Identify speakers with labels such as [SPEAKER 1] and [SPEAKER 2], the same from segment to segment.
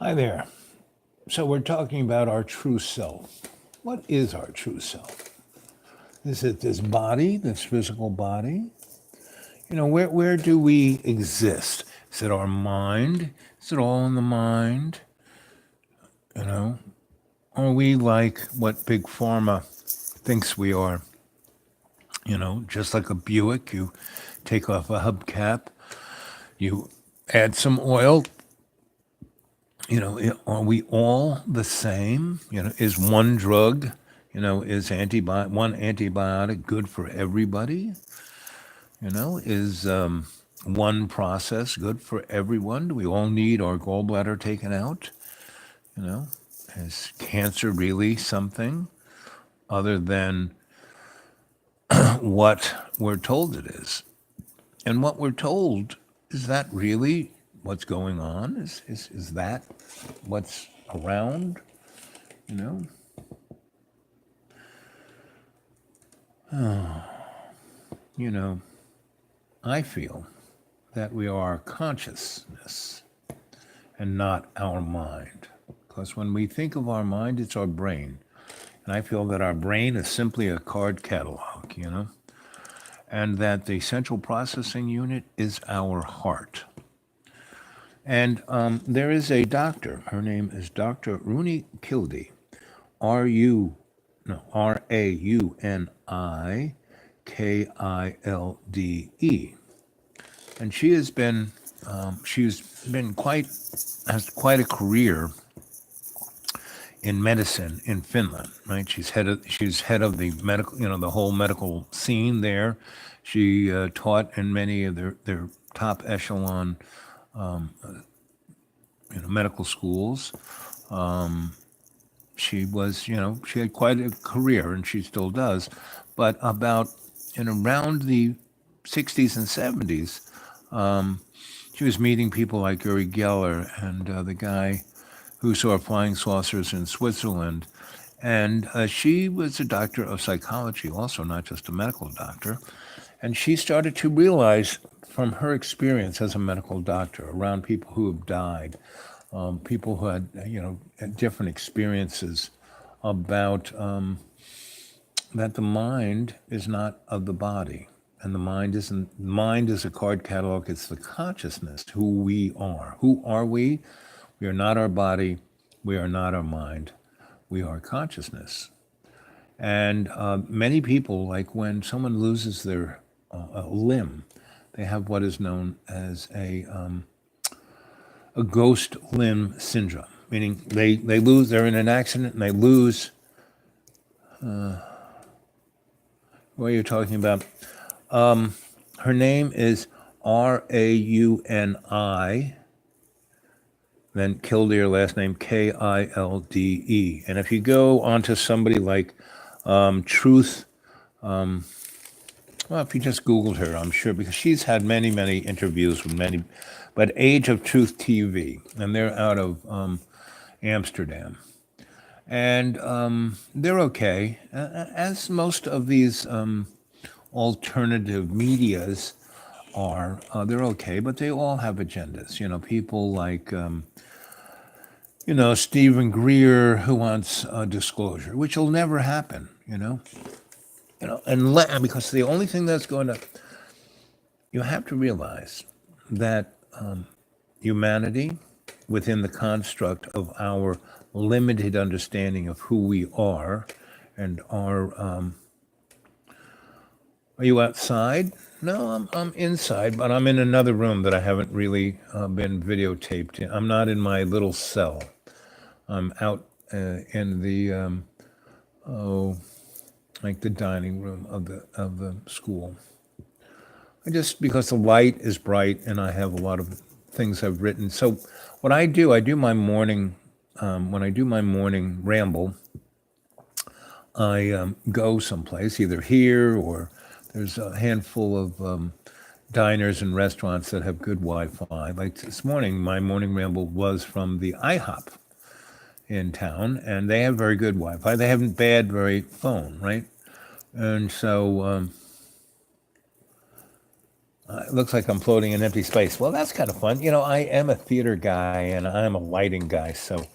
[SPEAKER 1] Hi there. So we're talking about our true self. What is our true self? Is it this body, this physical body? Where do we exist? Is it our mind? Is it all in the mind? You know, are we like what Big Pharma thinks we are? Just like a Buick, you take off a hubcap, you add some oil. Are we all the same? Is one drug, is one antibiotic good for everybody? Is one process good for everyone? Do we all need our gallbladder taken out? You know, is cancer really something other than what we're told it is? And what we're told, is that really what's going on? Is that what's around? You know? You know, I feel that we are consciousness and not our mind. Because when we think of our mind, it's our brain. And I feel that our brain is simply a card catalog, and that the central processing unit is our heart. And there is a doctor, her name is Dr. Runi Kilde, RauniKilde. And has quite a career in medicine in Finland, right? She's head of the medical, the whole medical scene there. She taught in many of their top echelon, medical schools. She had quite a career, and she still does. But about in around the 60s and 70s, she was meeting people like Uri Geller and the guy who saw flying saucers in Switzerland. And she was a doctor of psychology, also not just a medical doctor. And she started to realize from her experience as a medical doctor around people who have died, people who had different experiences about that the mind is not of the body. And the mind isn't. Mind is a card catalog. It's the consciousness, who we are. Who are we? We are not our body. We are not our mind. We are consciousness. And many people, like when someone loses their a limb, they have what is known as a ghost limb syndrome, meaning they're in an accident and they lose. What are you talking about? Her name is Rauni, then Kilde, her last name Kilde. And if you go onto somebody like Truth, if you just Googled her, I'm sure, because she's had many, many interviews with many, but Age of Truth TV, and they're out of Amsterdam. And they're okay, as most of these alternative medias are. They're okay, but they all have agendas. People like, Stephen Greer, who wants disclosure, which will never happen, because the only thing that's going to, you have to realize that humanity, within the construct of our limited understanding of who we are and our, are you outside? No, I'm inside, but I'm in another room that I haven't really been videotaped in. I'm not in my little cell. I'm out in the like the dining room of the school. Because the light is bright and I have a lot of things I've written. So what I do my morning, when I do my morning ramble, I go someplace, either here or there's a handful of diners and restaurants that have good Wi-Fi. Like this morning, my morning ramble was from the IHOP in town, and they have very good Wi-Fi. They haven't very phone, right? And so it looks like I'm floating in empty space. Well, that's kind of fun. I am a theater guy and I'm a lighting guy, so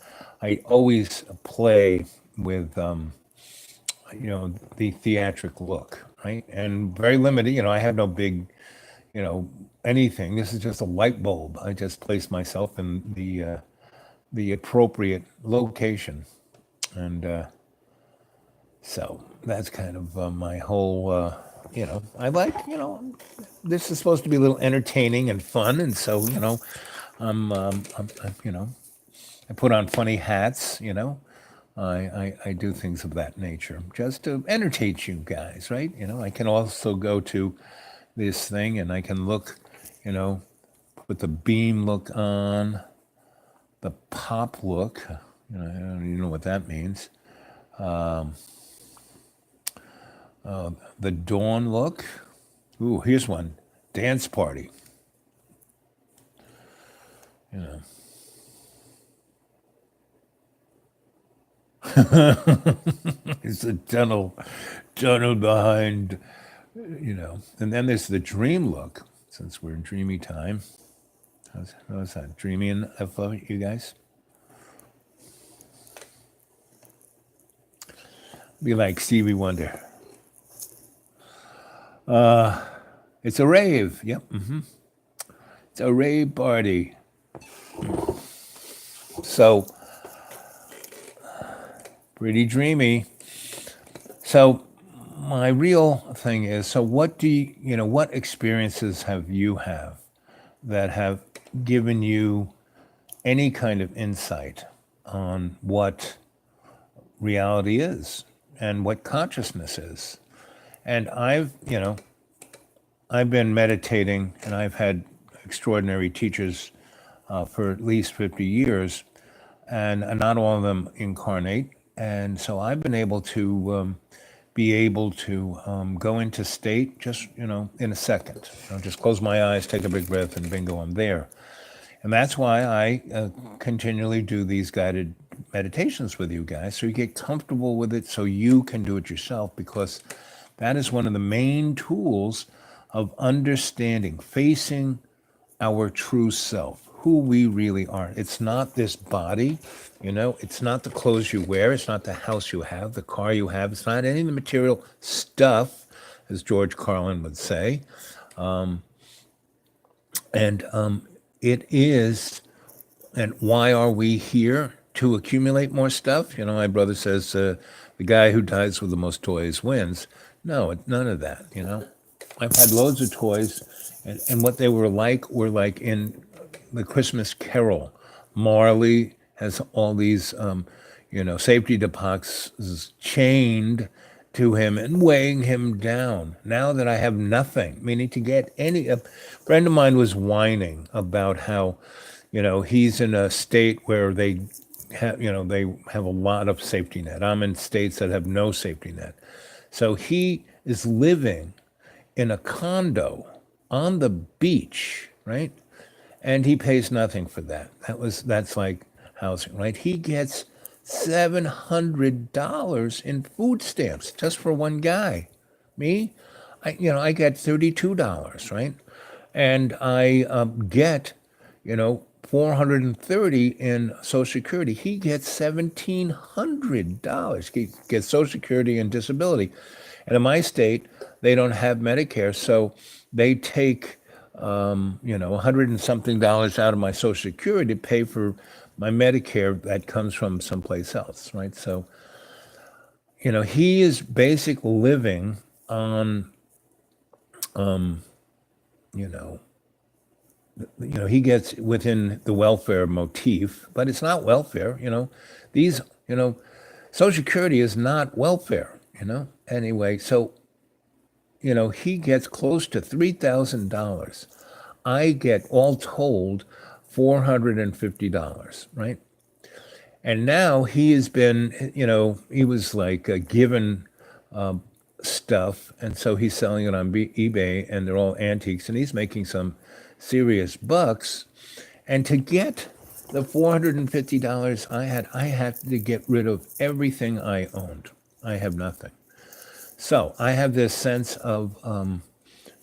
[SPEAKER 1] I always play with the theatric look, right? And very limited. I have no big, you know, anything. This is just a light bulb. I just place myself in the appropriate location, and so that's kind of my whole. I like. This is supposed to be a little entertaining and fun, and so I'm I put on funny hats. I do things of that nature just to entertain you guys, right? I can also go to this thing and I can look, you know, put the beam look on, the pop look. I don't even know what that means. The dawn look. Ooh, here's one. Dance party. You know. It's a tunnel behind, And then there's the dream look, since we're in dreamy time. How's that? Dreamy enough of you guys? Be like Stevie Wonder. It's a rave. Yep. It's a rave party. So, pretty dreamy. So, my real thing is, so what what experiences have you have that have given you any kind of insight on what reality is and what consciousness is? And I've been meditating and I've had extraordinary teachers for at least 50 years, and not all of them incarnate. And so I've been able to go into state just, in a second. Just close my eyes, take a big breath, and bingo, I'm there. And that's why I continually do these guided meditations with you guys, so you get comfortable with it, so you can do it yourself, because that is one of the main tools of understanding, facing our true self, who we really are. It's not this body, it's not the clothes you wear, it's not the house you have, the car you have, it's not any of the material stuff, as George Carlin would say. And it is, and why are we here? To accumulate more stuff? My brother says the guy who dies with the most toys wins. No, none of that, I've had loads of toys, and what they were like in the Christmas Carol. Marley has all these, safety depots chained to him and weighing him down. Now that I have nothing, meaning to get any, a friend of mine was whining about how, he's in a state where they have a lot of safety net. I'm in states that have no safety net. So he is living in a condo on the beach, right? And he pays nothing for that. That's like housing, right? He gets $700 in food stamps just for one guy. Me, I get $32, right? And I get, 430 in Social Security. He gets $1,700. He gets Social Security and disability. And in my state, they don't have Medicare, so they take, $100 and something out of my Social Security to pay for my Medicare that comes from someplace else, right? So, he is basically living on, he gets within the welfare motif, but it's not welfare, These, Social Security is not welfare, Anyway, so, he gets close to $3,000. I get all told $450, right? And now he has been, he was like given stuff, and so he's selling it on eBay, and they're all antiques, and he's making some serious bucks. And to get the $450 I had to get rid of everything I owned. I have nothing. So I have this sense of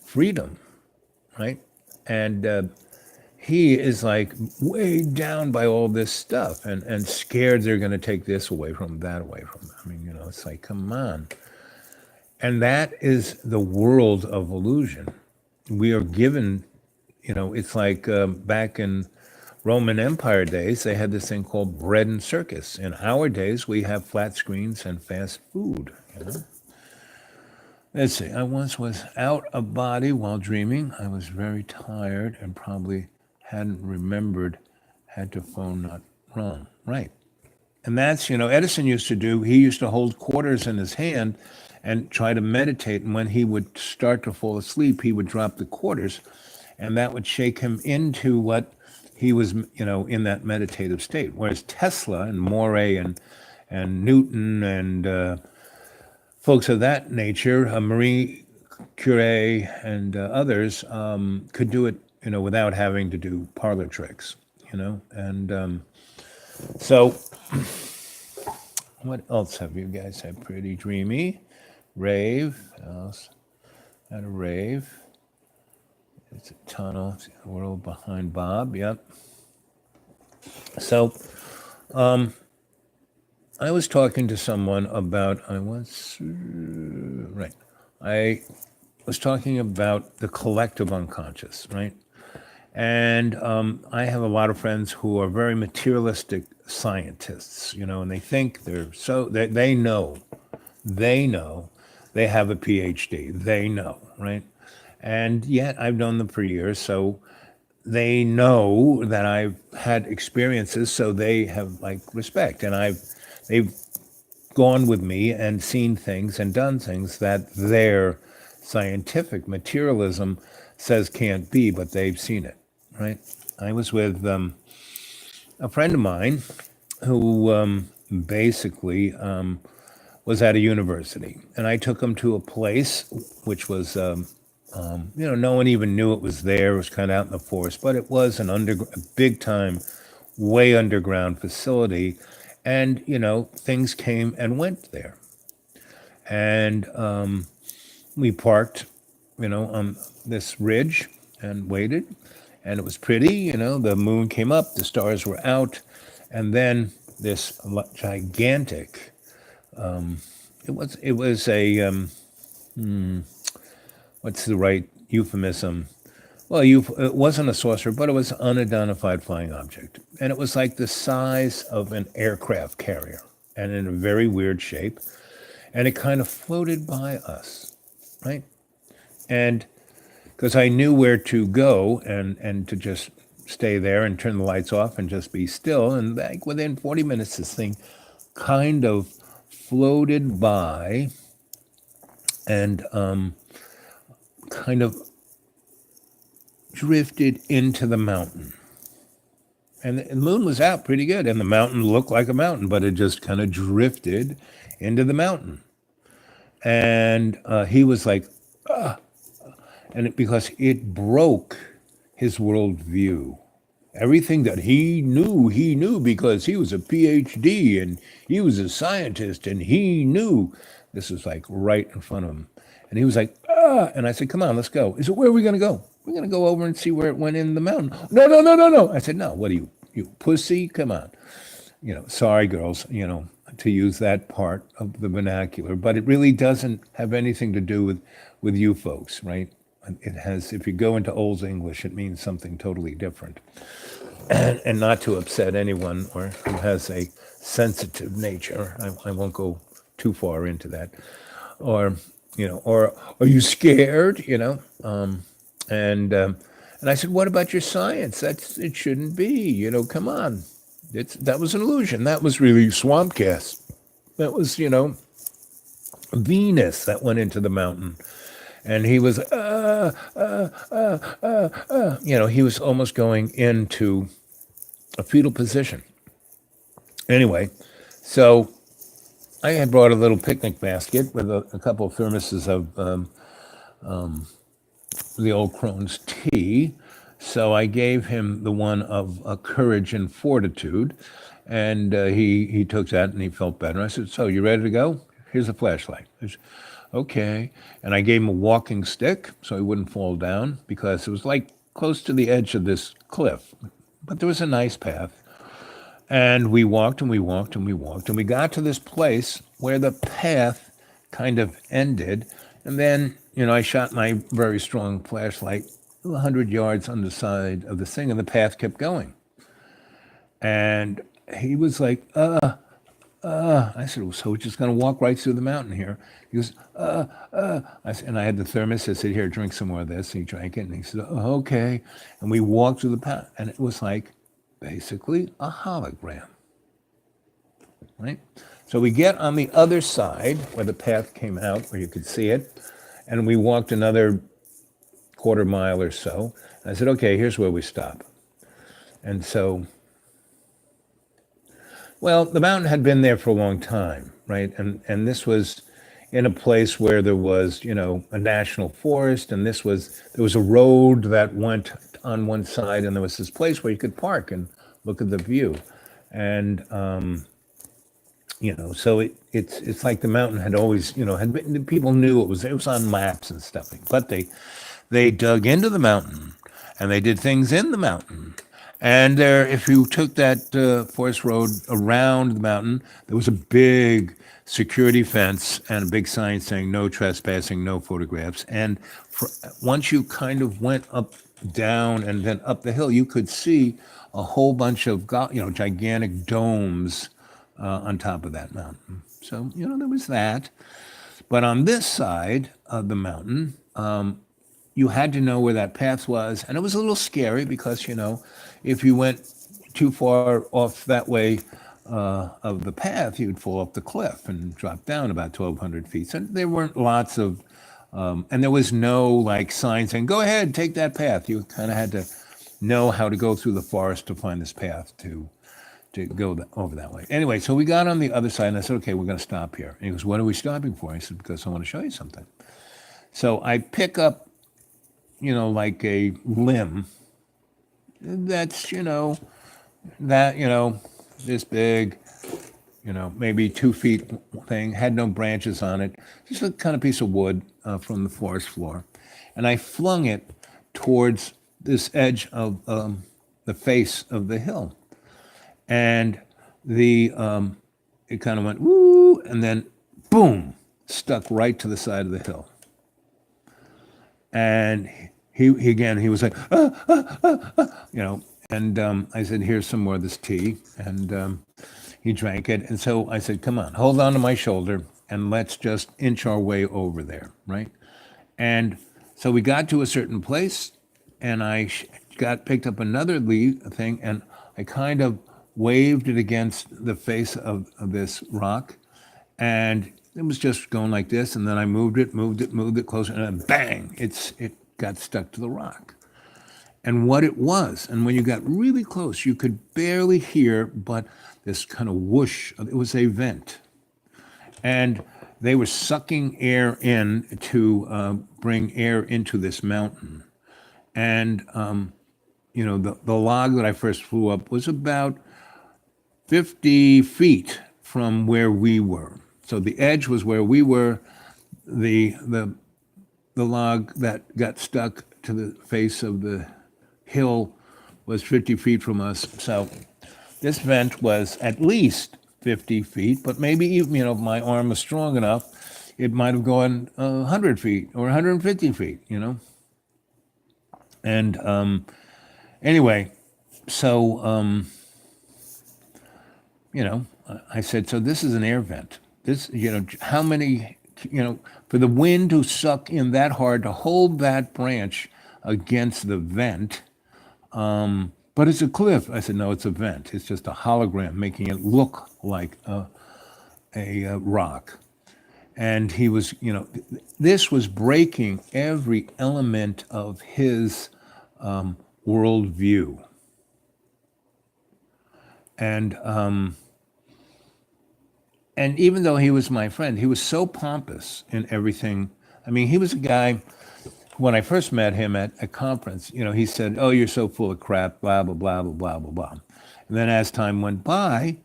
[SPEAKER 1] freedom, right? And he is like weighed down by all this stuff and scared they're going to take this away from him, that away from him. I mean, it's like, come on. And that is the world of illusion. We are given, it's like back in Roman Empire days, they had this thing called bread and circus. In our days, we have flat screens and fast food. Let's see. I once was out of body while dreaming. I was very tired and probably hadn't remembered, had to phone not wrong. Right. And that's, Edison used to do, he used to hold quarters in his hand and try to meditate. And when he would start to fall asleep, he would drop the quarters, and that would shake him into what he was, in that meditative state. Whereas Tesla and Morey and Newton and folks of that nature, Marie Curie and others, could do it, without having to do parlor tricks, and so what else have you guys had? Pretty dreamy, rave, else had a rave. It's a tunnel, the world behind Bob, yep. So, I was talking to someone about, I was talking about the collective unconscious, right? And I have a lot of friends who are very materialistic scientists, and they think they know they have a PhD, they know, right? And yet I've known them for years, so they know that I've had experiences, so they have respect, and they've gone with me and seen things and done things that their scientific materialism says can't be, but they've seen it, right? I was with a friend of mine who basically was at a university, and I took him to a place which was, no one even knew it was there. It was kind of out in the forest, but it was a big time, way underground facility. And, things came and went there. And we parked, on this ridge and waited. And it was pretty, the moon came up, the stars were out. And then this gigantic, it was a, what's the right euphemism? Well, it wasn't a saucer, but it was an unidentified flying object. And it was like the size of an aircraft carrier and in a very weird shape. And it kind of floated by us, right? And because I knew where to go and to just stay there and turn the lights off and just be still. And within 40 minutes, this thing kind of floated by and kind of drifted into the mountain. And the moon was out pretty good, and the mountain looked like a mountain, but it just kind of drifted into the mountain. And he was like, because it broke his worldview. Everything that he knew because he was a PhD and he was a scientist and he knew. This was right in front of him. And he was like, and I said, come on, let's go. He said, where are we going to go? We're going to go over and see where it went in the mountain. No. I said, no, what are you pussy? Come on. Sorry, girls, to use that part of the vernacular, but it really doesn't have anything to do with you folks, right? It has, if you go into Old English, it means something totally different. And not to upset anyone or who has a sensitive nature. I won't go too far into that. Or are you scared? And I said, what about your science? It shouldn't be. Come on. That was an illusion. That was really swamp gas. That was Venus that went into the mountain, and he was he was almost going into a fetal position. Anyway, so I had brought a little picnic basket with a couple of thermoses of the old crone's tea. So I gave him the one of courage and fortitude, and he took that and he felt better. I said, so you ready to go? Here's a flashlight. Okay. And I gave him a walking stick so he wouldn't fall down because it was like close to the edge of this cliff. But there was a nice path. And we walked and we walked and we walked. And we got to this place where the path kind of ended. And then, I shot my very strong flashlight 100 yards on the side of the thing, and the path kept going. And he was like, I said, well, so we're just going to walk right through the mountain here. He goes, and I had the thermos. I said, here, drink some more of this. And he drank it. And he said, oh, okay. And we walked through the path. And it was like basically a hologram, right? So we get on the other side where the path came out, where you could see it. And we walked another quarter mile or so. And I said, okay, here's where we stop. And so, well, the mountain had been there for a long time, right? And this was in a place where there was, a national forest, and there was a road that went on one side, and there was this place where you could park and look at the view. And so it's like the mountain had always, had been, people knew it was on maps and stuff. But they dug into the mountain and they did things in the mountain. And if you took that forest road around the mountain, there was a big security fence and a big sign saying no trespassing, no photographs. And once you kind of went up, down, and then up the hill, you could see a whole bunch of gigantic domes on top of that mountain. So there was that. But on this side of the mountain, you had to know where that path was, and it was a little scary because if you went too far off that way of the path, you'd fall off the cliff and drop down about 1,200 feet. So there weren't lots of, and there was no like sign saying, go ahead, take that path. You kind of had to know how to go through the forest to find this path to go over that way. Anyway, so we got on the other side, and I said, okay, we're going to stop here. And he goes, what are we stopping for? I said, because I want to show you something. So I pick up, like a limb that's, this big, maybe 2 feet thing, had no branches on it, just a kind of piece of wood from the forest floor. And I flung it towards this edge of the face of the hill. And it kind of went, woo, and then boom, stuck right to the side of the hill. And he was like, and I said, here's some more of this tea. And he drank it. And so I said, come on, hold on to my shoulder and let's just inch our way over there, right? And so we got to a certain place, and I picked up another thing, and I kind of waved it against the face of this rock, and it was just going like this, and then I moved it closer, and then bang, it got stuck to the rock. And what it was, and when you got really close, you could barely hear, but this kind of whoosh, it was a vent. And they were sucking air in to bring air into this mountain. And, the log that I first flew up was about 50 feet from where we were. So the edge was where we were. The log that got stuck to the face of the hill was 50 feet from us. So this vent was at least 50 feet, but maybe even, if my arm was strong enough, it might have gone 100 feet or 150 feet, And anyway, so, I said, so this is an air vent. This, how many, for the wind to suck in that hard to hold that branch against the vent, but it's a cliff. I said, no, it's a vent. It's just a hologram making it look like a rock. And he was, this was breaking every element of his worldview. And even though he was my friend, he was so pompous in everything. I mean, he was a guy, when I first met him at a conference, he said, oh, you're so full of crap, blah, blah, blah, blah, blah, blah, blah. And then as time went by,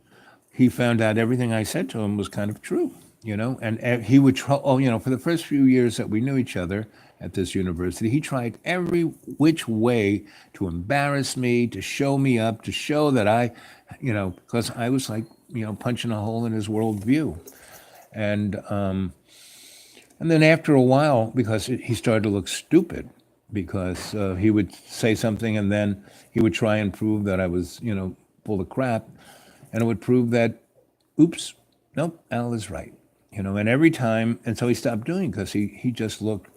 [SPEAKER 1] he found out everything I said to him was kind of true. and he would try, for the first few years that we knew each other at this university, he tried every which way to embarrass me, to show me up, to show that because I was like, punching a hole in his worldview. And then after a while, because he started to look stupid, because he would say something and then he would try and prove that I was, full of crap. And it would prove that, oops, nope, Al is right. And every time, and so he stopped doing because he just looked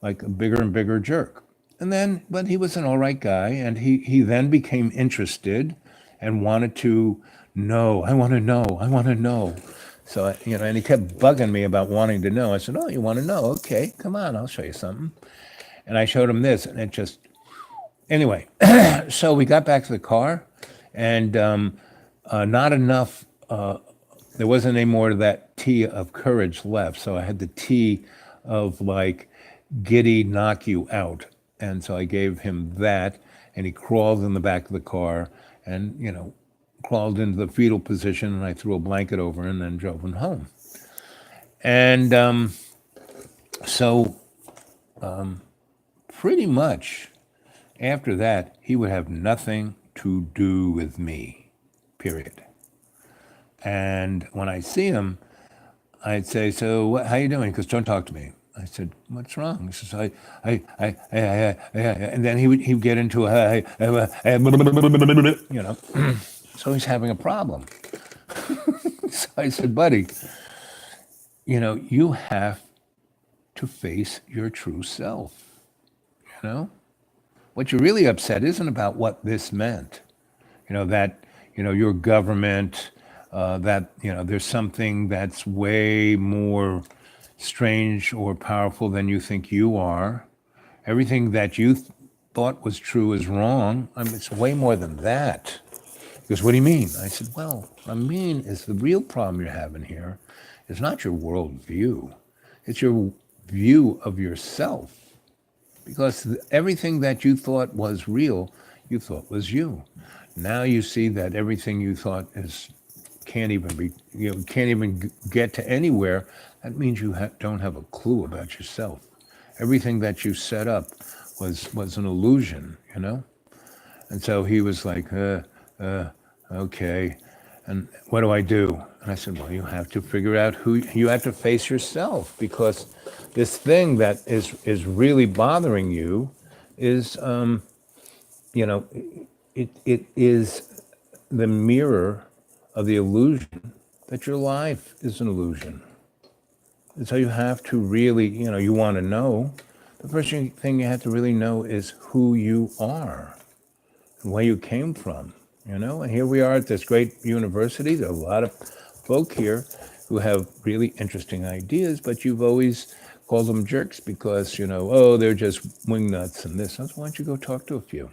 [SPEAKER 1] like a bigger and bigger jerk. And then, but he was an all right guy, and he then became interested and wanted to know. I want to know. I want to know. So, and he kept bugging me about wanting to know. I said, oh, you want to know? Okay, come on, I'll show you something. And I showed him this, and it just, anyway. So we got back to the car, and not enough, there wasn't any more of that T of courage left. So I had the T of like, giddy, knock you out. And so I gave him that, and he crawled in the back of the car and, crawled into the fetal position, and I threw a blanket over him and then drove him home. And so pretty much after that, he would have nothing to do with me, period. And when I see him, I'd say, so how you doing? Because don't talk to me. I said, what's wrong? He says, and then he would get into so he's having a problem. So I said, buddy, you have to face your true self. What you're really upset isn't about what this meant. That, your government, that, there's something that's way more strange or powerful than you think you are. Everything that you thought was true is wrong. I mean, it's way more than that. He goes, what do you mean? I said, well, I mean is the real problem you're having here is not your worldview. It's your view of yourself. Because everything that you thought was real, you thought was you. Now you see that everything you thought can't even get to anywhere. That means you don't have a clue about yourself. Everything that you set up was an illusion, And so he was like, okay, and what do I do? And I said, well, you have to figure out you have to face yourself, because this thing that is really bothering you is, it is the mirror of the illusion that your life is an illusion. And so you have to really, you want to know. The first thing you have to really know is who you are and where you came from, And here we are at this great university. There are a lot of folk here who have really interesting ideas, but you've always called them jerks because, they're just wingnuts and this. Why don't you go talk to a few,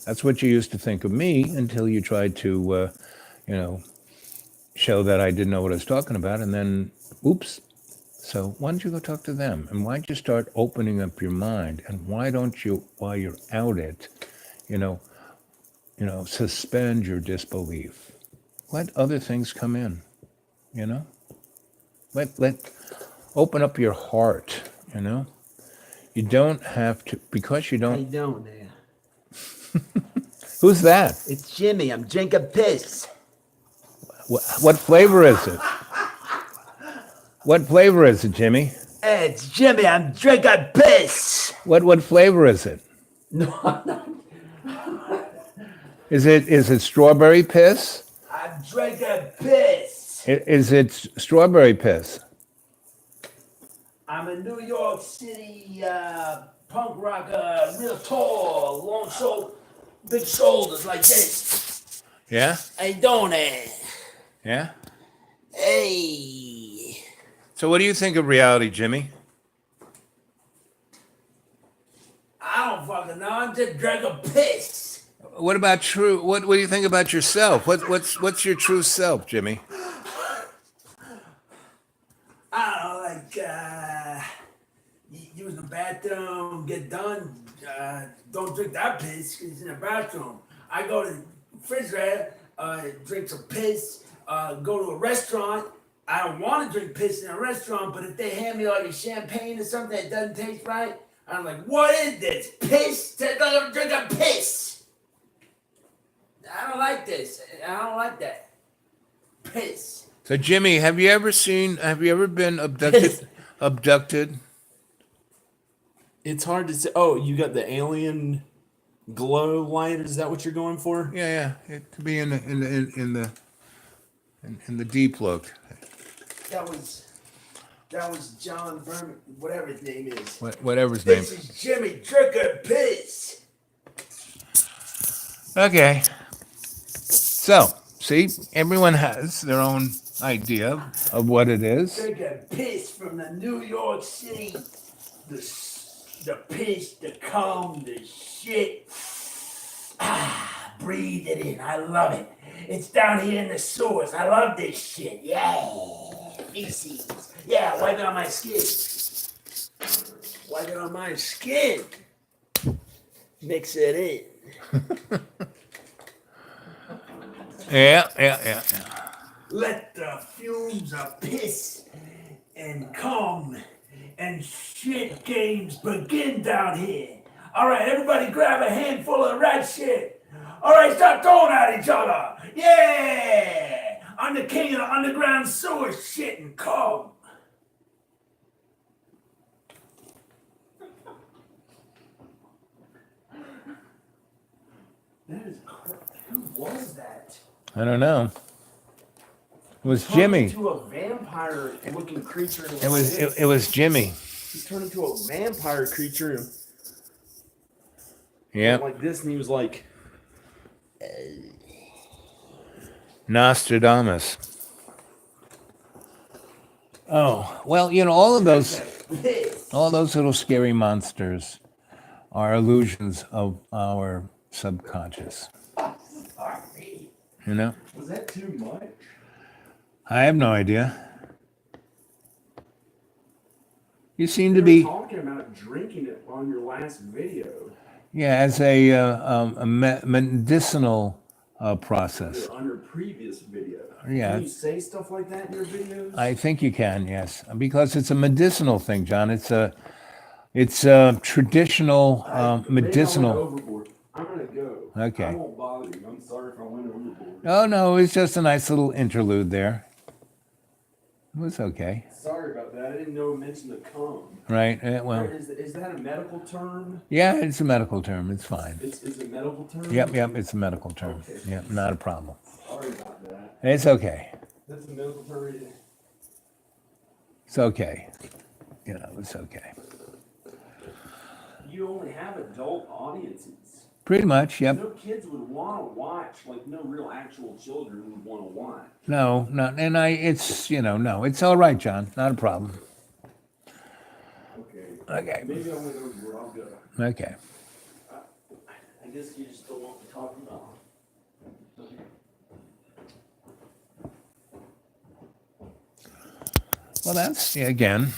[SPEAKER 1] That's what you used to think of me until you tried to, show that I didn't know what I was talking about, and then, oops. So why don't you go talk to them? And why don't you start opening up your mind? And why don't you, while you're out it, suspend your disbelief? Let other things come in, Let open up your heart, You don't have to, because you
[SPEAKER 2] How you
[SPEAKER 1] don't.
[SPEAKER 2] doing there?
[SPEAKER 1] Who's that?
[SPEAKER 2] It's Jimmy. I'm drinking piss.
[SPEAKER 1] What flavor is it? What flavor is it, Jimmy?
[SPEAKER 2] Hey, it's Jimmy. I'm drinking piss.
[SPEAKER 1] What flavor is it?
[SPEAKER 2] No,
[SPEAKER 1] Is it strawberry piss?
[SPEAKER 2] I'm drinking piss.
[SPEAKER 1] Is it strawberry piss?
[SPEAKER 2] I'm a New York City punk rocker, real tall, long big shoulders like this.
[SPEAKER 1] Yeah?
[SPEAKER 2] How you doing there?
[SPEAKER 1] Yeah?
[SPEAKER 2] Hey.
[SPEAKER 1] So what do you think of reality, Jimmy?
[SPEAKER 2] I don't fucking know. I'm just drinking piss.
[SPEAKER 1] What about true? What do you think about yourself? What's your true self, Jimmy?
[SPEAKER 2] I don't know, like, use the bathroom, get done. Don't drink that piss because it's in the bathroom. I go to the refrigerator, drink some piss, go to a restaurant, I don't want to drink piss in a restaurant, but if they hand me like a champagne or something that doesn't taste right, I'm like, what is this? Piss? I'm gonna drink a piss. I don't like this. I don't like that. Piss.
[SPEAKER 1] So Jimmy, have you ever been abducted? Abducted?
[SPEAKER 3] It's hard to say. Oh, you got the alien glow light. Is that what you're going for?
[SPEAKER 1] Yeah, yeah. It could be in the deep look.
[SPEAKER 2] That was John Vernon, whatever his name is.
[SPEAKER 1] Whatever his name.
[SPEAKER 2] This is Jimmy Dricker Piss.
[SPEAKER 1] Okay. So, see, everyone has their own idea of what it is.
[SPEAKER 2] Dricker Piss from the New York City. The piss, the cum, the shit. Breathe it in. I love it. It's down here in the sewers. I love this shit. Yeah. Feces. Yeah, wipe it on my skin. Wipe it on my skin. Mix it in.
[SPEAKER 1] Yeah.
[SPEAKER 2] Let the fumes of piss and cum and shit games begin down here. All right, everybody grab a handful of rat shit. All right, start throwing at each other. Yeah! I'm the king of the underground sewer shit and cum. That is crazy. Who was that?
[SPEAKER 1] I don't know. It was Jimmy.
[SPEAKER 3] To a vampire-looking creature.
[SPEAKER 1] It was Jimmy.
[SPEAKER 3] He turned into a vampire creature. And
[SPEAKER 1] Yeah.
[SPEAKER 3] like this, and he was like,
[SPEAKER 1] Nostradamus. Oh, well, all of those little scary monsters are illusions of our subconscious.
[SPEAKER 2] Sorry.
[SPEAKER 1] You know?
[SPEAKER 3] was that too much?
[SPEAKER 1] I have no idea. You seem to
[SPEAKER 3] You
[SPEAKER 1] be,
[SPEAKER 3] were talking about drinking it on your last video.
[SPEAKER 1] as a medicinal process.
[SPEAKER 3] On your previous video.
[SPEAKER 1] Yeah.
[SPEAKER 3] Can you say stuff like that in your videos?
[SPEAKER 1] I think you can, yes, because it's a medicinal thing, John. It's a traditional
[SPEAKER 3] Maybe I went
[SPEAKER 1] medicinal.
[SPEAKER 3] overboard. I'm gonna go.
[SPEAKER 1] Okay.
[SPEAKER 3] I won't bother you. I'm sorry if I went overboard.
[SPEAKER 1] Oh no, it's just a nice little interlude there. It was okay,
[SPEAKER 3] Sorry about that. I didn't know it mentioned the cum.
[SPEAKER 1] right? Well,
[SPEAKER 3] Is that a medical term?
[SPEAKER 1] yeah, it's a medical term. It's fine.
[SPEAKER 3] It's a medical term?
[SPEAKER 1] Yep, it's a medical term.
[SPEAKER 3] Okay.
[SPEAKER 1] Yep, not a problem.
[SPEAKER 3] Sorry about that.
[SPEAKER 1] It's okay.
[SPEAKER 3] That's a medical term.
[SPEAKER 1] It's okay. It's okay.
[SPEAKER 3] You only have adult audiences.
[SPEAKER 1] Pretty much, yep.
[SPEAKER 3] No kids would want to watch, like no real actual children would want to watch.
[SPEAKER 1] No, and no, it's all right, John. Not a problem.
[SPEAKER 3] Okay.
[SPEAKER 1] Okay,
[SPEAKER 3] Maybe I went overboard. I'll go.
[SPEAKER 1] okay.
[SPEAKER 3] I guess you just don't want to talk about it. Okay.
[SPEAKER 1] Well, that's again,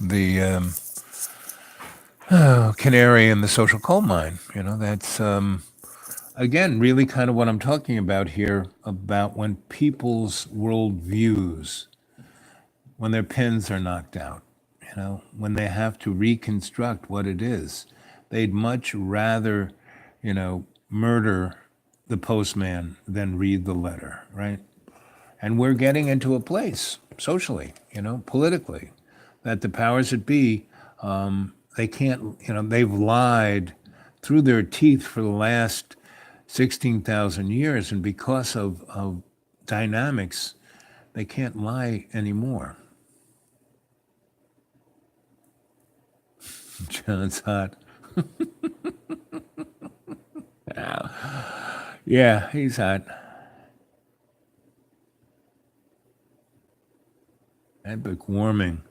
[SPEAKER 1] the canary in the social coal mine. That's again really kind of what I'm talking about here about when people's worldviews, when their pins are knocked out, when they have to reconstruct what it is, they'd much rather, murder the postman than read the letter, right? And we're getting into a place socially, politically, that the powers that be, they can't, they've lied through their teeth for the last 16,000 years. And because of dynamics, they can't lie anymore. John's hot. Yeah, he's hot. Epic warming.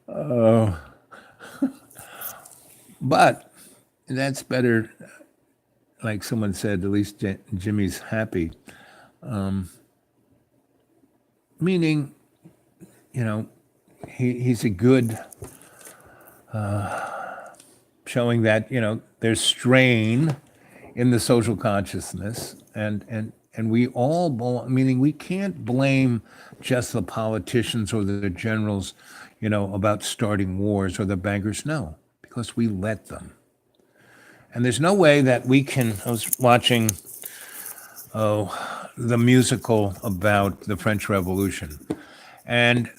[SPEAKER 1] Oh. But that's better, like someone said, at least Jimmy's happy. Meaning, he's a good, showing that, there's strain in the social consciousness, and we all belong, meaning we can't blame just the politicians or the generals, about starting wars or the bankers. No, because we let them. And there's no way that we can. I was watching the musical about the French Revolution, and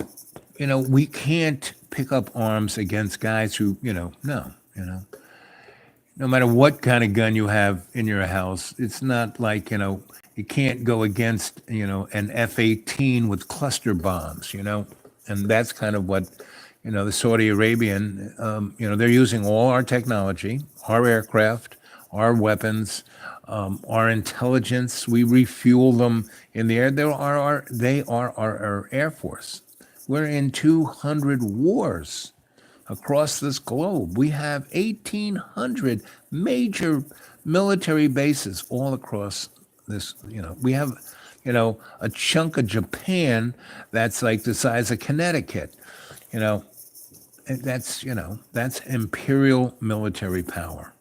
[SPEAKER 1] we can't pick up arms against guys who, no, no matter what kind of gun you have in your house, it's not like, you can't go against, an F-18 with cluster bombs, and that's kind of what, the Saudi Arabian, they're using all our technology, our aircraft, our weapons, our intelligence. We refuel them in the air. They are our Air Force. We're in 200 wars across this globe. We have 1,800 major military bases all across this. We have, a chunk of Japan that's like the size of Connecticut. And that's imperial military power.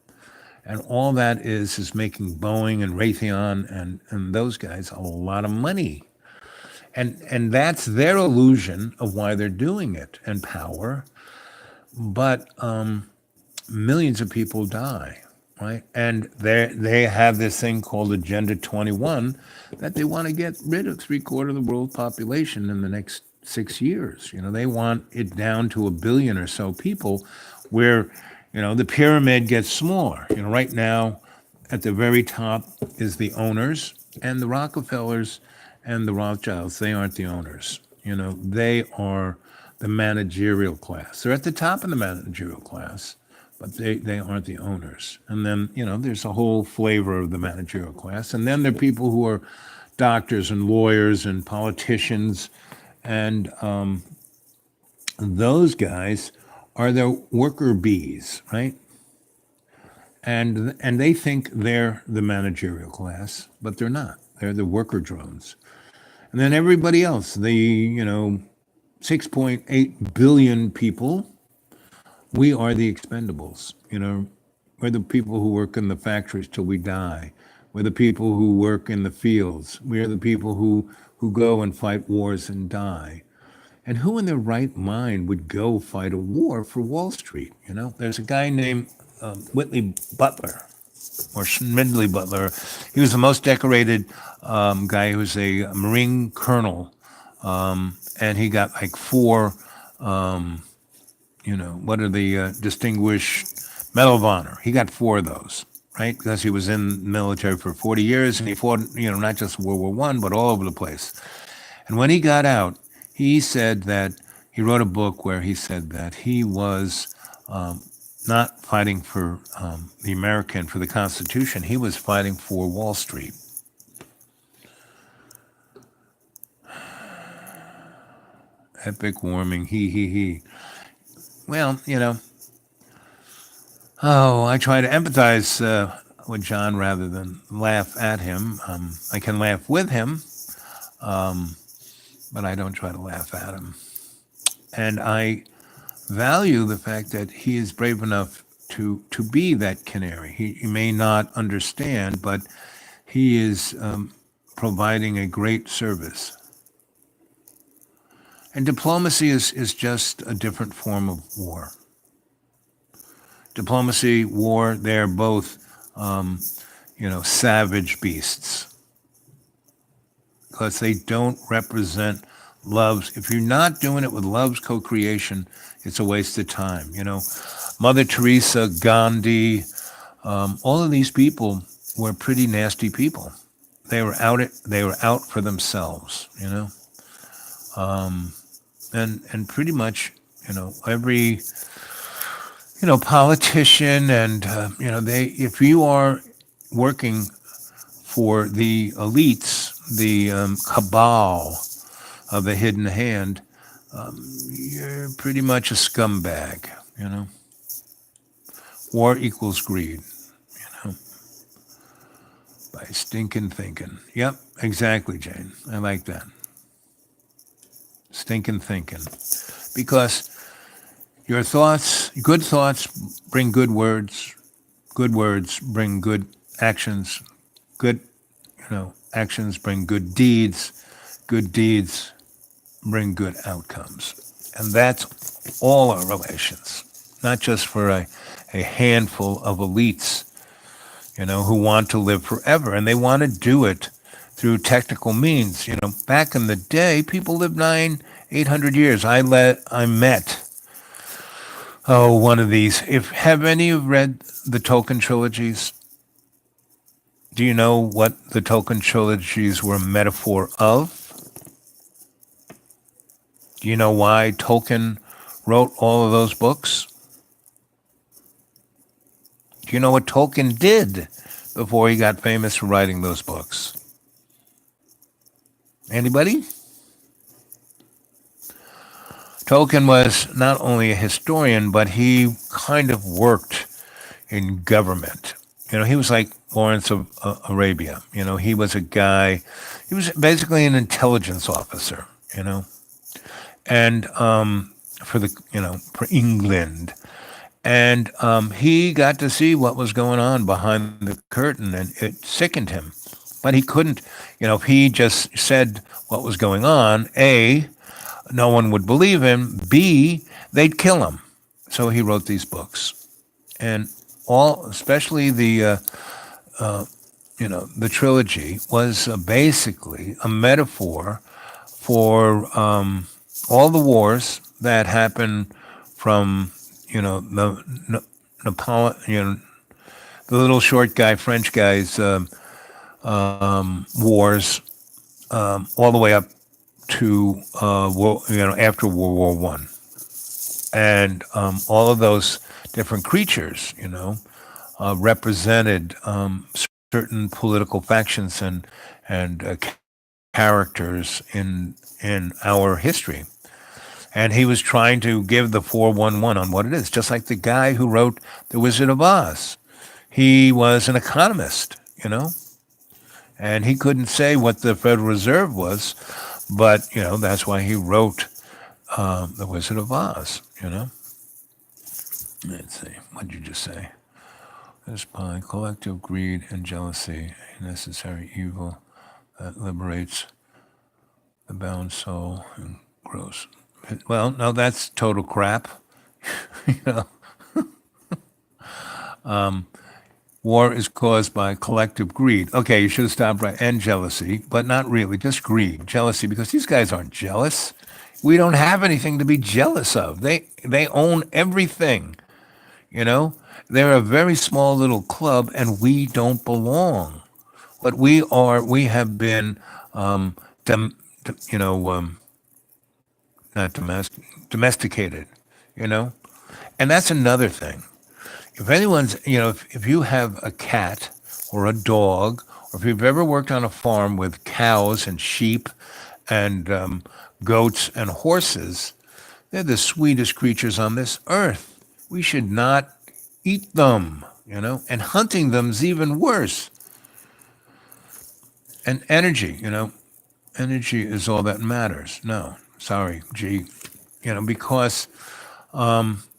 [SPEAKER 1] And all that is making Boeing and Raytheon and those guys a lot of money. And that's their illusion of why they're doing it, and power. But millions of people die, right? And they have this thing called Agenda 21 that they want to get rid of 3/4 of the world population in the next 6 years. They want it down to 1 billion or so people, where the pyramid gets smaller. Right now, at the very top is the owners, and the Rockefellers and the Rothschilds. They aren't the owners. They are the managerial class. They're at the top of the managerial class, but they aren't the owners. And then, there's a whole flavor of the managerial class. And then there are people who are doctors and lawyers and politicians, and those guys are the worker bees, right? And they think they're the managerial class, but they're not. They're the worker drones. And then everybody else, the 6.8 billion people, we are the expendables. We're the people who work in the factories till we die. We're the people who work in the fields. We are the people who go and fight wars and die. And who in their right mind would go fight a war for Wall Street? There's a guy named Whitley Butler, or Schmidley Butler. He was the most decorated guy. He was a Marine colonel, and he got like 4, what are the Distinguished Medal of Honor? He got 4 of those, right? Because he was in the military for 40 years, and he fought, not just World War I, but all over the place. And when he got out, he said that he wrote a book where he said that he was not fighting for for the Constitution. He was fighting for Wall Street. Epic warming, he. Well, I try to empathize with John rather than laugh at him. I can laugh with him, but I don't try to laugh at him. And I value the fact that he is brave enough to be that canary. He may not understand, but he is providing a great service. And diplomacy is just a different form of war. Diplomacy, war, they're both, savage beasts. Because they don't represent love's. If you're not doing it with love's co-creation, it's a waste of time. Mother Teresa, Gandhi, all of these people were pretty nasty people. They were out for themselves, and pretty much, every, politician and, if you are working for the elites, the cabal of the hidden hand, you're pretty much a scumbag, War equals greed, by stinking thinking. Yep, exactly, Jane. I like that. Stinking thinking. Because good thoughts bring good words bring good actions, good, actions bring good deeds bring good outcomes. And that's all our relations, not just for a handful of elites, who want to live forever. And they want to do it through technical means. Back in the day, people lived 800 years. I met, one of these. Have any of you read the Tolkien trilogies? Do you know what the Tolkien trilogies were a metaphor of? Do you know why Tolkien wrote all of those books? Do you know what Tolkien did before he got famous for writing those books? Anybody? Tolkien was not only a historian, but he kind of worked in government. He was like Lawrence of Arabia. He was a guy, he was basically an intelligence officer, and for England. And he got to see what was going on behind the curtain, and it sickened him. But he couldn't, if he just said what was going on, A, no one would believe him, B, they'd kill him. So he wrote these books. And especially the trilogy was basically a metaphor for all the wars that happened from, the Napoleon, the little short guy, French guy's wars, all the way up to after World War One, and all of those different creatures, represented certain political factions and characters in our history. And he was trying to give the 411 on what it is, just like the guy who wrote The Wizard of Oz. He was an economist, and he couldn't say what the Federal Reserve was, but, that's why he wrote The Wizard of Oz, Let's see, what did you just say? This by collective greed and jealousy, a necessary evil that liberates the bound soul and grows. Well, no, that's total crap. War is caused by collective greed. Okay, you should have stopped right. And jealousy, but not really, just greed, jealousy, because these guys aren't jealous. We don't have anything to be jealous of. They own everything. They're a very small little club, and we don't belong. But we have been, not domesticated, and that's another thing. If anyone's, if you have a cat or a dog, or if you've ever worked on a farm with cows and sheep and goats and horses, they're the sweetest creatures on this earth. We should not eat them, and hunting them's even worse. And energy, energy is all that matters. No, sorry, G, because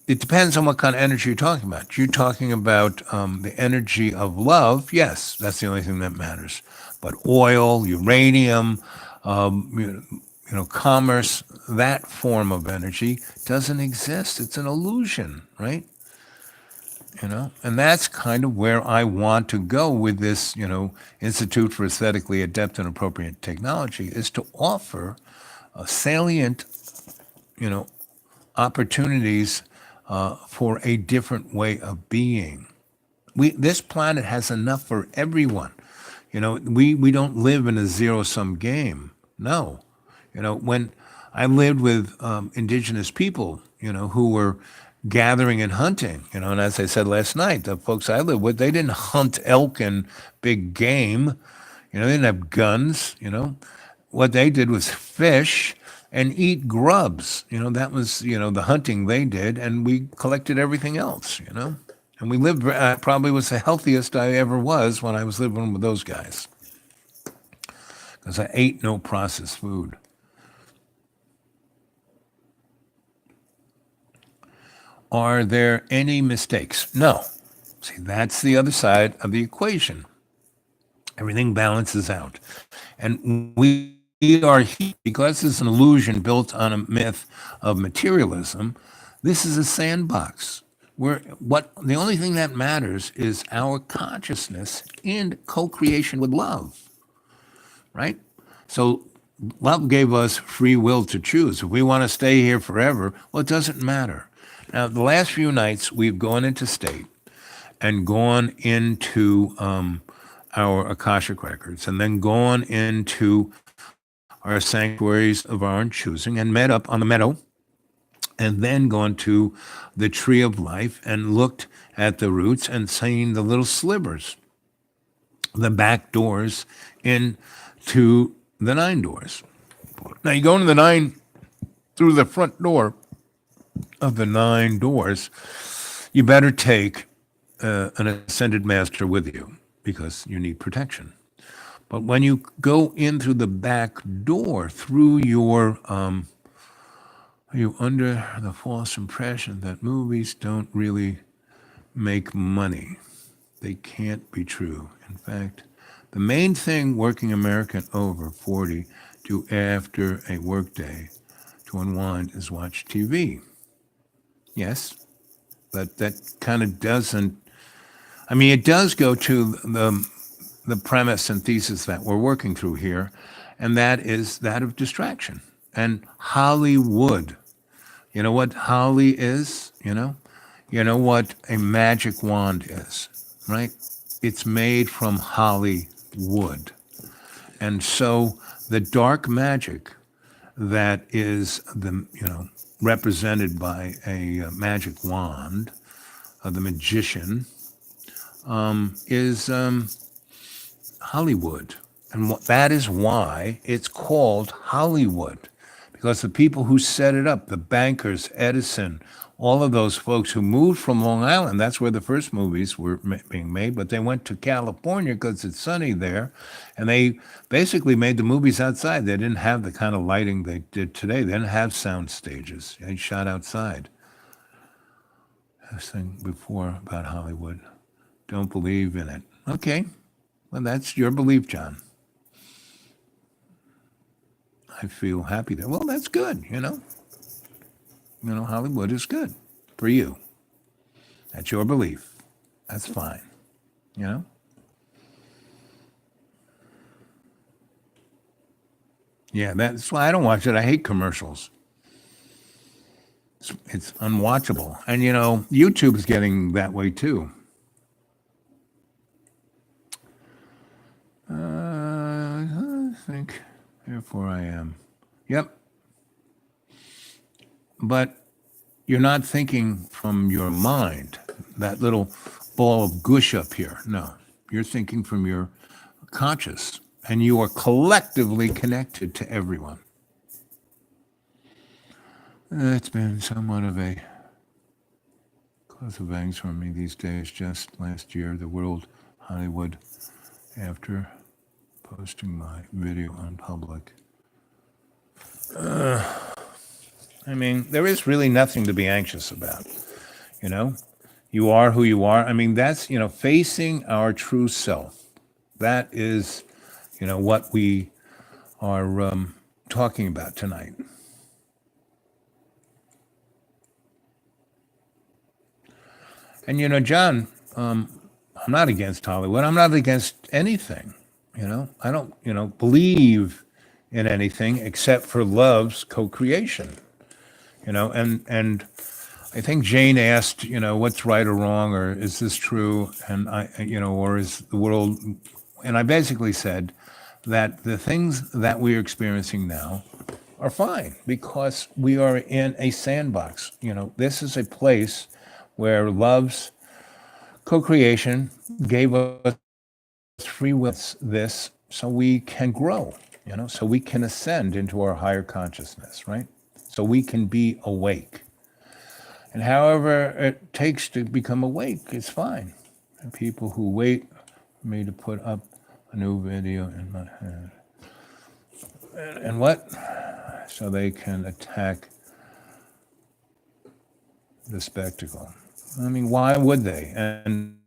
[SPEAKER 1] it depends on what kind of energy you're talking about. You're talking about the energy of love. Yes, that's the only thing that matters. But oil, uranium, commerce, that form of energy doesn't exist. It's an illusion, right? And that's kind of where I want to go with this, Institute for Aesthetically Adept and Appropriate Technology, is to offer salient, opportunities for a different way of being. This planet has enough for everyone. We don't live in a zero-sum game. No. When I lived with indigenous people, who were gathering and hunting, and as I said last night, the folks I lived with, they didn't hunt elk and big game. They didn't have guns. What they did was fish and eat grubs. That was, the hunting they did, and we collected everything else, And we lived, probably was the healthiest I ever was when I was living with those guys. Because I ate no processed food. Are there any mistakes? No. See, that's the other side of the equation. Everything balances out. And we are here because it's an illusion built on a myth of materialism. This is a sandbox where what the only thing that matters is our consciousness in co-creation with love, right? So love gave us free will to choose. If we want to stay here forever, well, it doesn't matter. Now, the last few nights, we've gone into state and gone into our Akashic records and then gone into our sanctuaries of our own choosing and met up on the meadow and then gone to the tree of life and looked at the roots and seen the little slivers, the back doors into the 9 doors. Now you go into the 9 through the front door of the 9 doors, you better take an ascended master with you because you need protection. But when you go in through the back door, through your, are you under the false impression that movies don't really make money? They can't be true. In fact, the main thing working American over 40 do after a workday to unwind is watch TV. Yes, but that kind of doesn't, I mean, it does go to the premise and thesis that we're working through here, and that is that of distraction. And Hollywood, you know what Holly is? You know what a magic wand is, right? It's made from Hollywood. And so the dark magic that is represented by a magic wand, the magician, is Hollywood. And that is why it's called Hollywood, because the people who set it up, the bankers, Edison, all of those folks who moved from Long Island, that's where the first movies were being made, but they went to California because it's sunny there, and they basically made the movies outside. They didn't have the kind of lighting they did today. They didn't have sound stages. They shot outside. This thing before about Hollywood. Don't believe in it. Okay, well, that's your belief, John. I feel happy there. Well, that's good, Hollywood is good for you. That's your belief. That's fine, Yeah, that's why I don't watch it. I hate commercials. It's unwatchable. And, YouTube is getting that way too. I think, therefore I am. Yep. But you're not thinking from your mind, that little ball of gush up here. No, you're thinking from your conscious, and you are collectively connected to everyone. It's been somewhat of a cause of angst for me these days. Just last year, the World Hollywood, after posting my video on public. I mean, there is really nothing to be anxious about, You are who you are. I mean, that's, facing our true self. That is, what we are talking about tonight. And, John, I'm not against Hollywood. I'm not against anything, I don't, believe in anything except for love's co-creation, and I think Jane asked, what's right or wrong, or is this true? And or is the world, and I basically said that the things that we're experiencing now are fine because we are in a sandbox. This is a place where love's co-creation gave us free will, this so we can grow, so we can ascend into our higher consciousness, right? So we can be awake. And however it takes to become awake is fine. And people who wait for me to put up a new video in my hand. And what? So they can attack the spectacle. I mean, why would they? And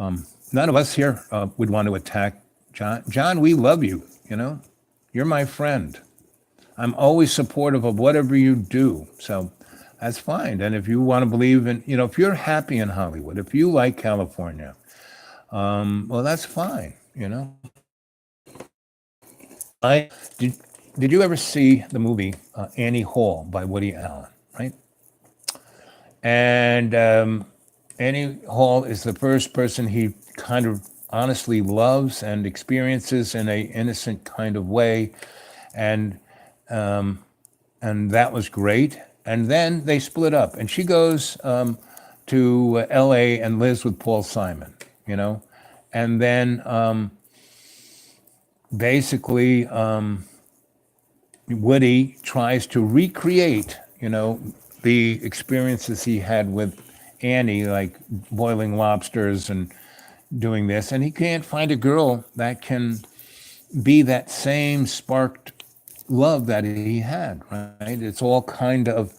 [SPEAKER 1] None of us here would want to attack John. John, we love you. You know, you're my friend. I'm always supportive of whatever you do. So that's fine. And if you want to believe in, you know, if you're happy in Hollywood, if you like California, well, that's fine. You know, I did. Did you ever see the movie Annie Hall by Woody Allen? Right. And Annie Hall is the first person he kind of honestly loves and experiences in a innocent kind of way, and that was great. And then they split up, and she goes to L.A. and lives with Paul Simon, you know, and then basically Woody tries to recreate, you know, the experiences he had with Annie, like boiling lobsters and doing this, and he can't find a girl that can be that same sparked love that he had, right? It's all kind of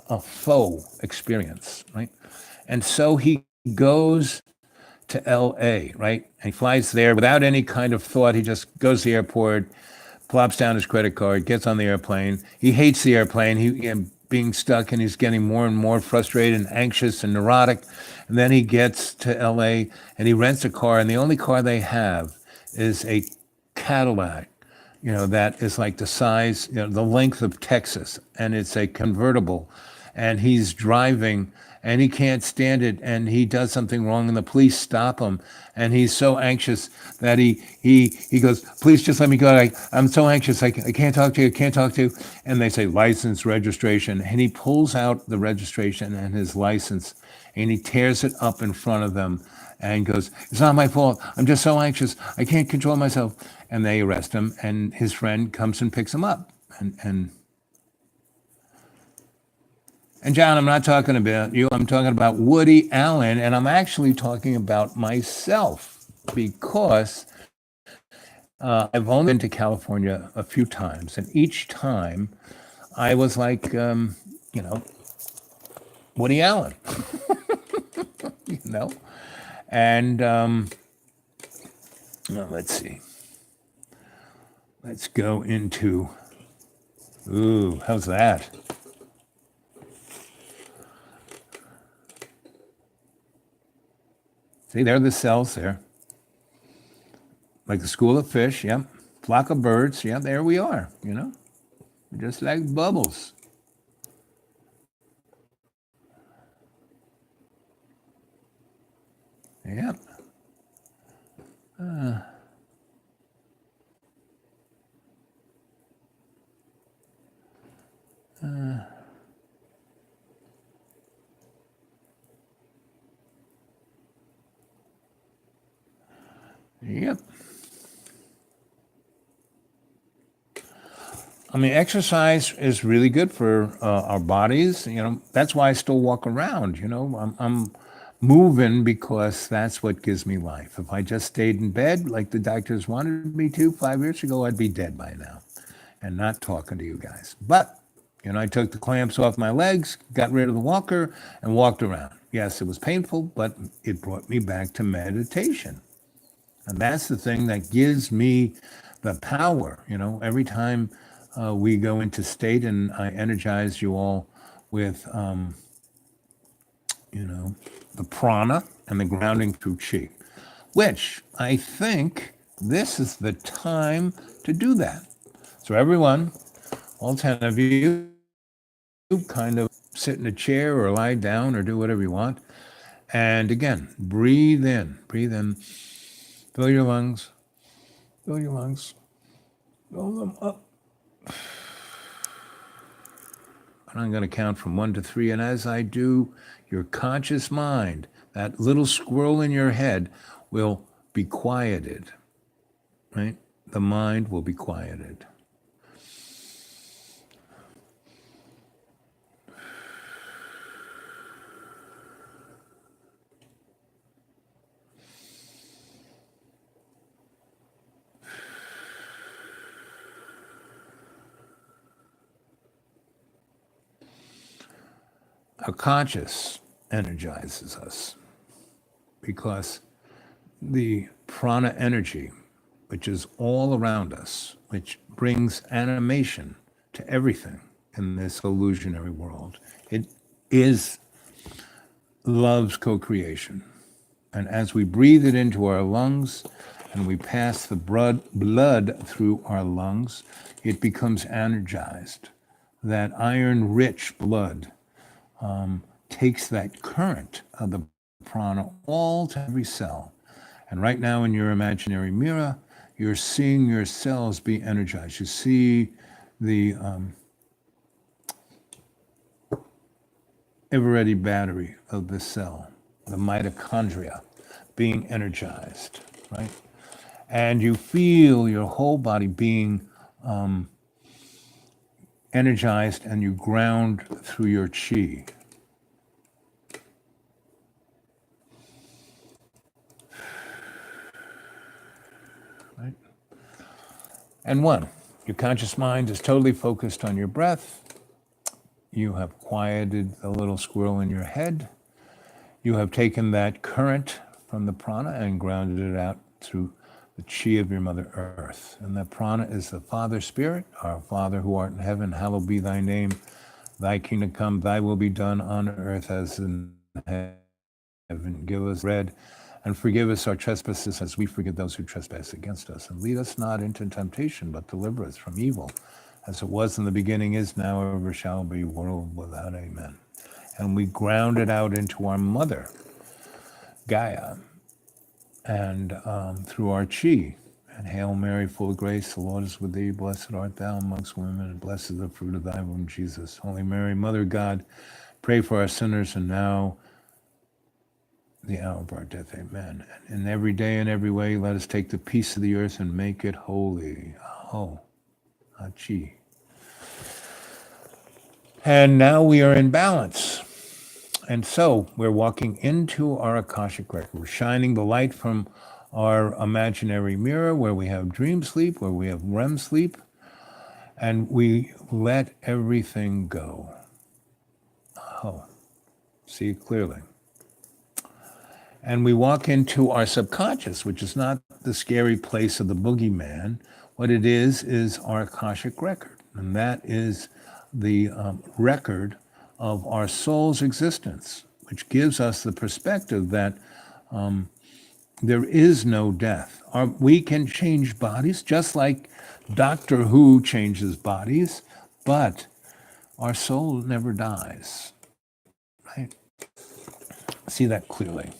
[SPEAKER 1] a faux experience, right? And so he goes to LA, right? And he flies there without any kind of thought. He just goes to the airport, plops down his credit card, gets on the airplane. He hates the airplane. Being stuck, and he's getting more and more frustrated and anxious and neurotic. And then he gets to LA and he rents a car, and the only car they have is a Cadillac, you know, that is like the size, you know, the length of Texas, and it's a convertible. And he's driving and he can't stand it, and he does something wrong and the police stop him, and he's so anxious that he goes, please just let me go. I'm so anxious, I can't talk to you, can't talk to you. And they say license, registration, and he pulls out the registration and his license and he tears it up in front of them and goes, it's not my fault, I'm just so anxious, I can't control myself. And they arrest him, and his friend comes and picks him up. And John, I'm not talking about you, I'm talking about Woody Allen, and I'm actually talking about myself, because I've only been to California a few times, and each time I was like, you know, Woody Allen, you know? And well, let's see. Let's go into, ooh, how's that? See, there are the cells there. Like the school of fish, yep. Flock of birds, yeah, there we are, you know? Just like bubbles. Yep. Yep. I mean, exercise is really good for our bodies. You know, that's why I still walk around. You know, I'm moving because that's what gives me life. If I just stayed in bed like the doctors wanted me to 5 years ago, I'd be dead by now and not talking to you guys. But, you know, I took the clamps off my legs, got rid of the walker, and walked around. Yes, it was painful, but it brought me back to meditation. And that's the thing that gives me the power. You know, every time we go into state, and I energize you all with, you know, the prana and the grounding through chi, which I think this is the time to do that. So everyone, all 10 of you, kind of sit in a chair or lie down or do whatever you want. And again, breathe in, fill your lungs, fill them up. And I'm going to count from 1 to 3. And as I do, your conscious mind, that little squirrel in your head, will be quieted, right? The mind will be quieted. Our conscious energizes us because the prana energy, which is all around us, which brings animation to everything in this illusionary world. It is love's co-creation. And as we breathe it into our lungs and we pass the blood through our lungs, it becomes energized. That iron-rich blood takes that current of the prana all to every cell. And right now in your imaginary mirror, you're seeing your cells be energized. You see the ever-ready battery of the cell, the mitochondria, being energized, right? And you feel your whole body being energized, and you ground through your chi. Right? And one, your conscious mind is totally focused on your breath. You have quieted the little squirrel in your head. You have taken that current from the prana and grounded it out through the chi of your Mother Earth. And that prana is the Father Spirit, our Father who art in heaven, hallowed be thy name. Thy kingdom come, thy will be done on earth as in heaven. Give us bread and forgive us our trespasses as we forgive those who trespass against us. And lead us not into temptation, but deliver us from evil. As it was in the beginning, is now, ever shall be, world without amen. And we ground it out into our mother, Gaia, and through our chi. And Hail Mary, full of grace, the Lord is with thee. Blessed art thou amongst women, and blessed is the fruit of thy womb, Jesus. Holy Mary, Mother of God, pray for our sinners, and now the hour of our death. Amen. And in every day and every way, let us take the peace of the earth and make it holy. Aho, Achi. And now we are in balance. And so we're walking into our Akashic record. We're shining the light from our imaginary mirror where we have dream sleep, where we have REM sleep, and we let everything go. Oh, see it clearly. And we walk into our subconscious, which is not the scary place of the boogeyman. What it is our Akashic record. And that is the record of our soul's existence, which gives us the perspective that there is no death. We can change bodies, just like Doctor Who changes bodies, but our soul never dies. Right? See that clearly.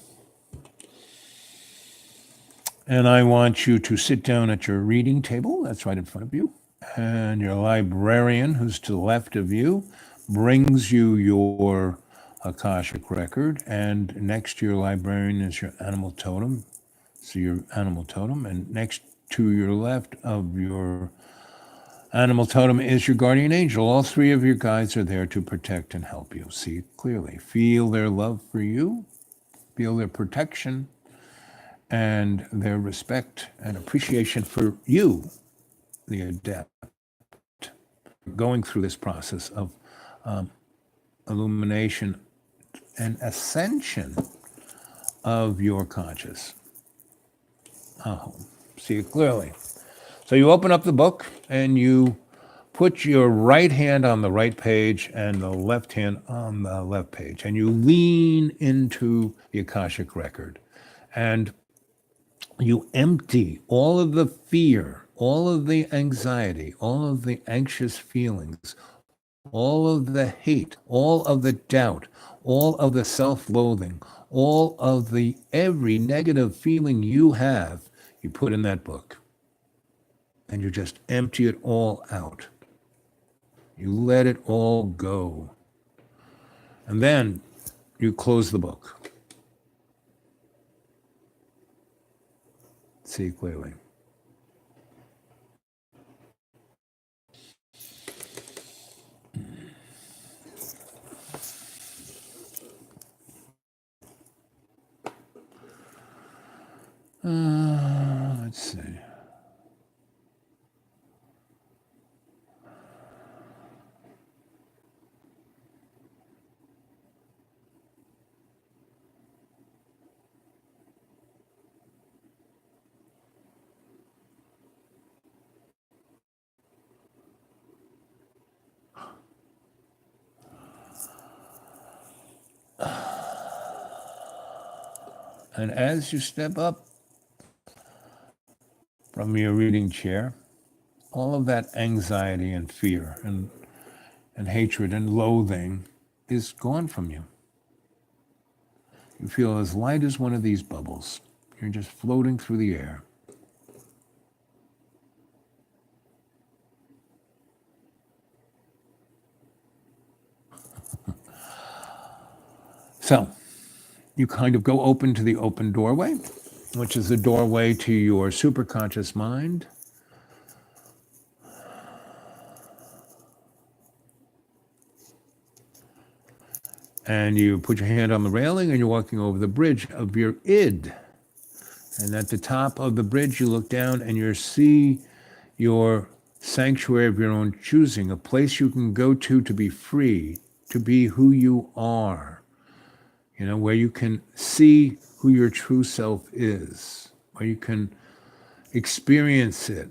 [SPEAKER 1] And I want you to sit down at your reading table. That's right in front of you. And your librarian, who's to the left of you, brings you your Akashic record. And next to your librarian is your animal totem. So your animal totem. And next to your left of your animal totem is your guardian angel. All three of your guides are there to protect and help you. See it clearly. Feel their love for you. Feel their protection and their respect and appreciation for you, the adept, going through this process of illumination and ascension of your conscious. Oh, see it clearly. So you open up the book and you put your right hand on the right page and the left hand on the left page, and you lean into the Akashic record. And you empty all of the fear, all of the anxiety, all of the anxious feelings, all of the hate, all of the doubt, all of the self-loathing, all of the every negative feeling you have, you put in that book. And you just empty it all out. You let it all go. And then you close the book. See clearly. Let's see. And as you step up from your reading chair, all of that anxiety and fear and hatred and loathing is gone from you. You feel as light as one of these bubbles. You're just floating through the air. So, you kind of go open to the open doorway, which is the doorway to your superconscious mind. And you put your hand on the railing and you're walking over the bridge of your id. And at the top of the bridge, you look down and you see your sanctuary of your own choosing, a place you can go to be free, to be who you are, where you can see who your true self is, where you can experience it.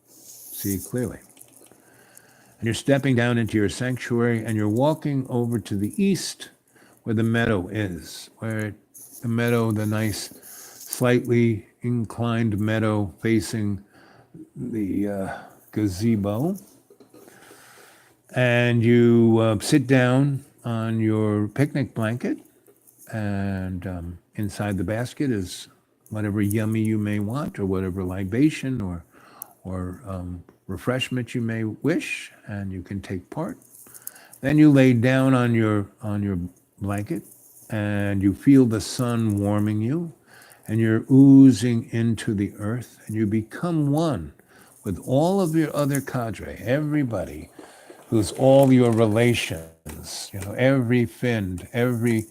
[SPEAKER 1] See it clearly. And you're stepping down into your sanctuary and you're walking over to the east where the meadow is, the nice, slightly inclined meadow facing the gazebo. And you sit down on your picnic blanket, and inside the basket is whatever yummy you may want, or whatever libation or refreshment you may wish, and you can take part. Then you lay down on your blanket, and you feel the sun warming you, and you're oozing into the earth, and you become one with all of your other cadre, everybody who's all your relations, every finned, every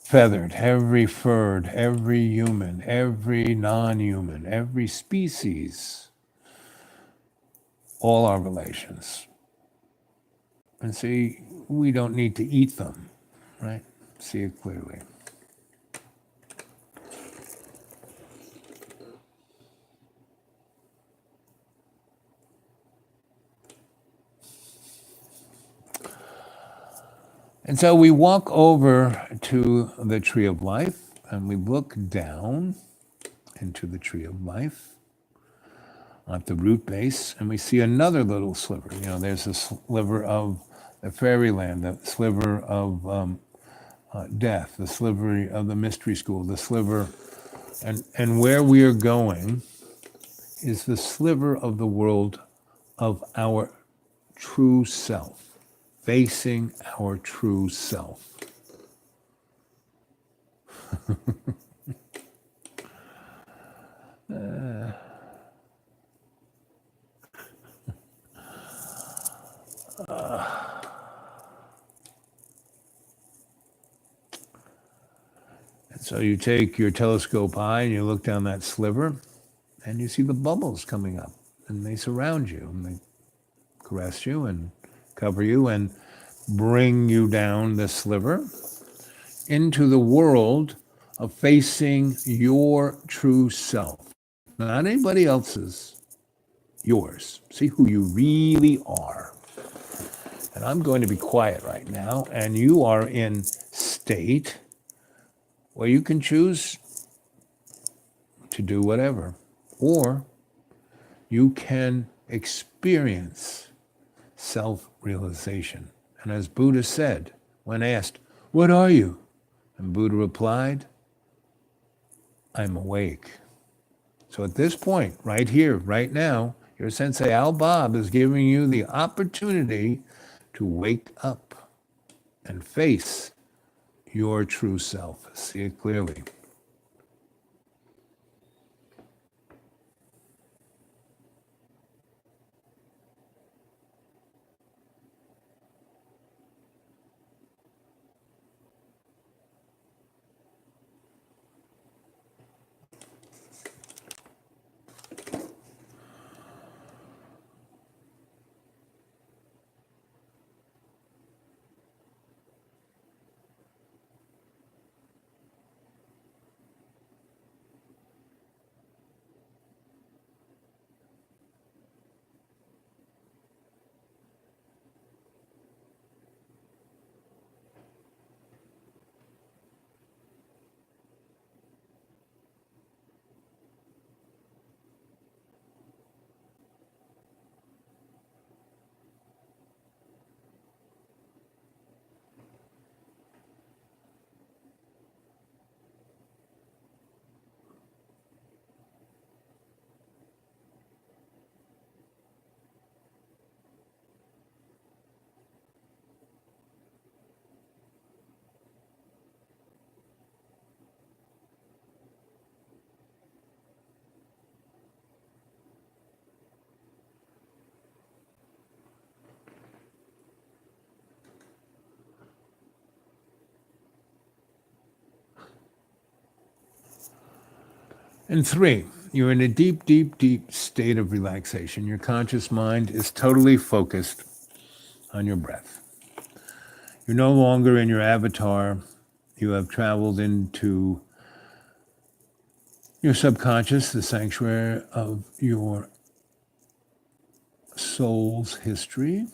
[SPEAKER 1] feathered, every furred, every human, every non-human, every species, all our relations. And see, we don't need to eat them, right? See it clearly. And so we walk over to the tree of life and we look down into the tree of life at the root base, and we see another little sliver. There's a sliver of the fairyland, the sliver of death, the sliver of the mystery school, the sliver, and where we are going is the sliver of the world of our true self, facing our true self. So you take your telescope eye and you look down that sliver and you see the bubbles coming up, and they surround you and they caress you and cover you and bring you down the sliver into the world of facing your true self, not anybody else's, yours. See who you really are. And I'm going to be quiet right now, and you are in state where you can choose to do whatever, or you can experience self-realization. And as Buddha said, when asked, "What are you?" and Buddha replied, "I'm awake." So at this point, right here, right now, your sensei Al Bob is giving you the opportunity to wake up and face your true self. See it clearly. And 3, you're in a deep, deep, deep state of relaxation. Your conscious mind is totally focused on your breath. You're no longer in your avatar. You have traveled into your subconscious, the sanctuary of your soul's history.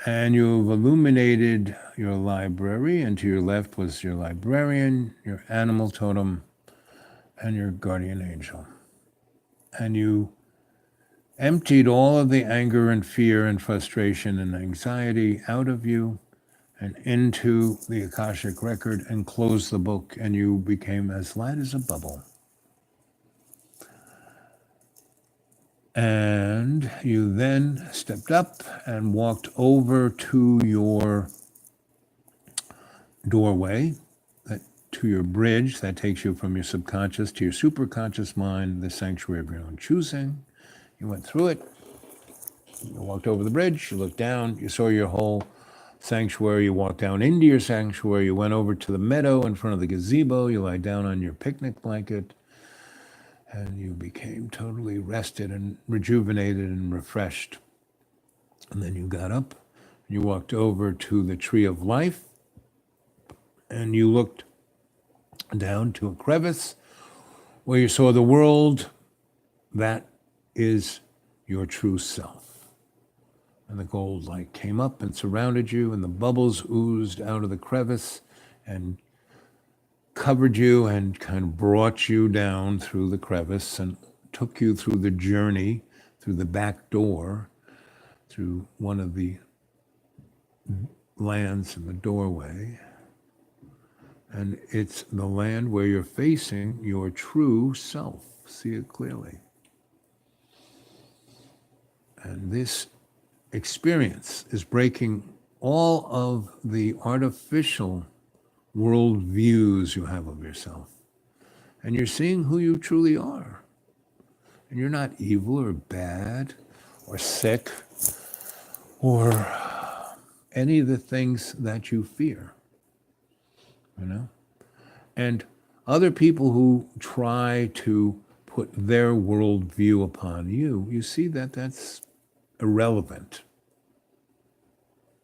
[SPEAKER 1] And you've illuminated your library, and to your left was your librarian, your animal totem, and your guardian angel. And you emptied all of the anger and fear and frustration and anxiety out of you and into the Akashic record and closed the book, and you became as light as a bubble. And you then stepped up and walked over to your doorway, to your bridge that takes you from your subconscious to your superconscious mind, the sanctuary of your own choosing. You went through it. You walked over the bridge. You looked down. You saw your whole sanctuary. You walked down into your sanctuary. You went over to the meadow in front of the gazebo. You lied down on your picnic blanket. And you became totally rested and rejuvenated and refreshed. And then you got up, you walked over to the tree of life, and you looked down to a crevice where you saw the world that is your true self. And the gold light came up and surrounded you, and the bubbles oozed out of the crevice and covered you and kind of brought you down through the crevice and took you through the journey, through the back door, through one of the lands in the doorway. And it's the land where you're facing your true self. See it clearly. And this experience is breaking all of the artificial world views you have of yourself. And you're seeing who you truly are. And you're not evil or bad or sick or any of the things that you fear, you know? And other people who try to put their worldview upon you, you see that that's irrelevant.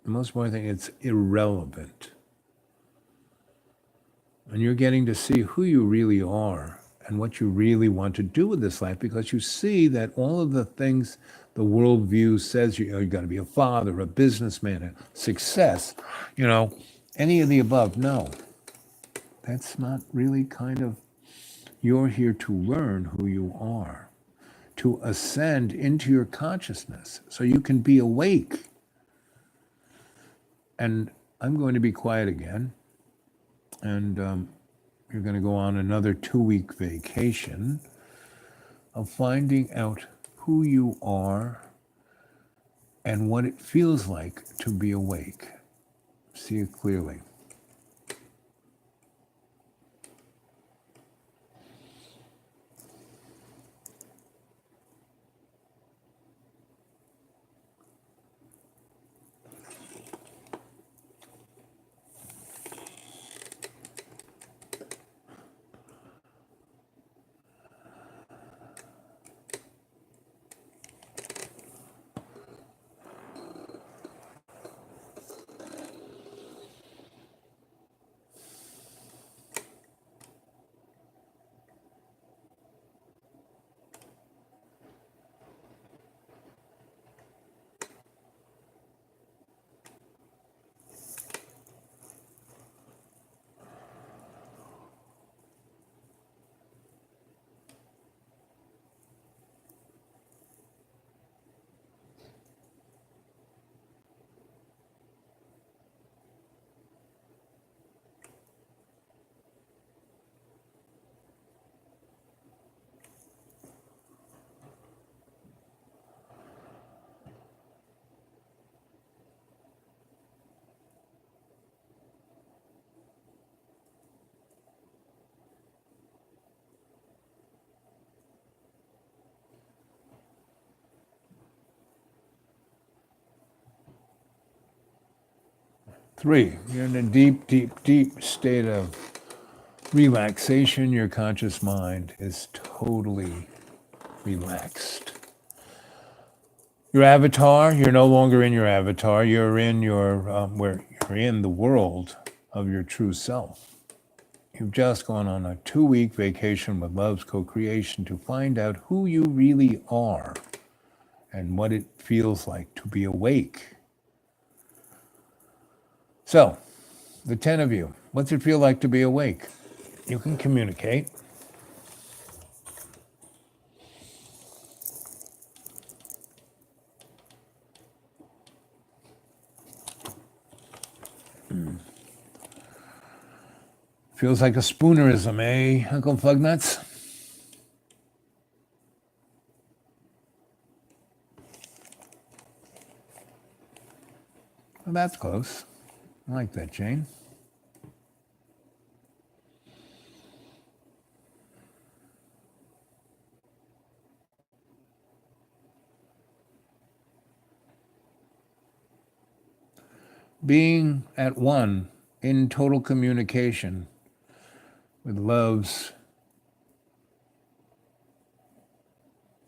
[SPEAKER 1] The most important thing, it's irrelevant. And you're getting to see who you really are and what you really want to do with this life, because you see that all of the things the worldview says you got to be a father, a businessman, a success, any of the above. No, that's not really kind of, you're here to learn who you are, to ascend into your consciousness so you can be awake. And I'm going to be quiet again. And you're going to go on another 2-week vacation of finding out who you are and what it feels like to be awake. See it clearly. Three, you're in a deep, deep, deep state of relaxation, your conscious mind is totally relaxed. Your avatar, you're no longer in your avatar. You're in you're in the world of your true self. You've just gone on a 2-week vacation with Love's Co-Creation to find out who you really are and what it feels like to be awake. So, the 10 of you, what's it feel like to be awake? You can communicate. Feels like a spoonerism, eh, Uncle Fugnuts? Well, that's close. I like that, Jane. Being at one in total communication with Love's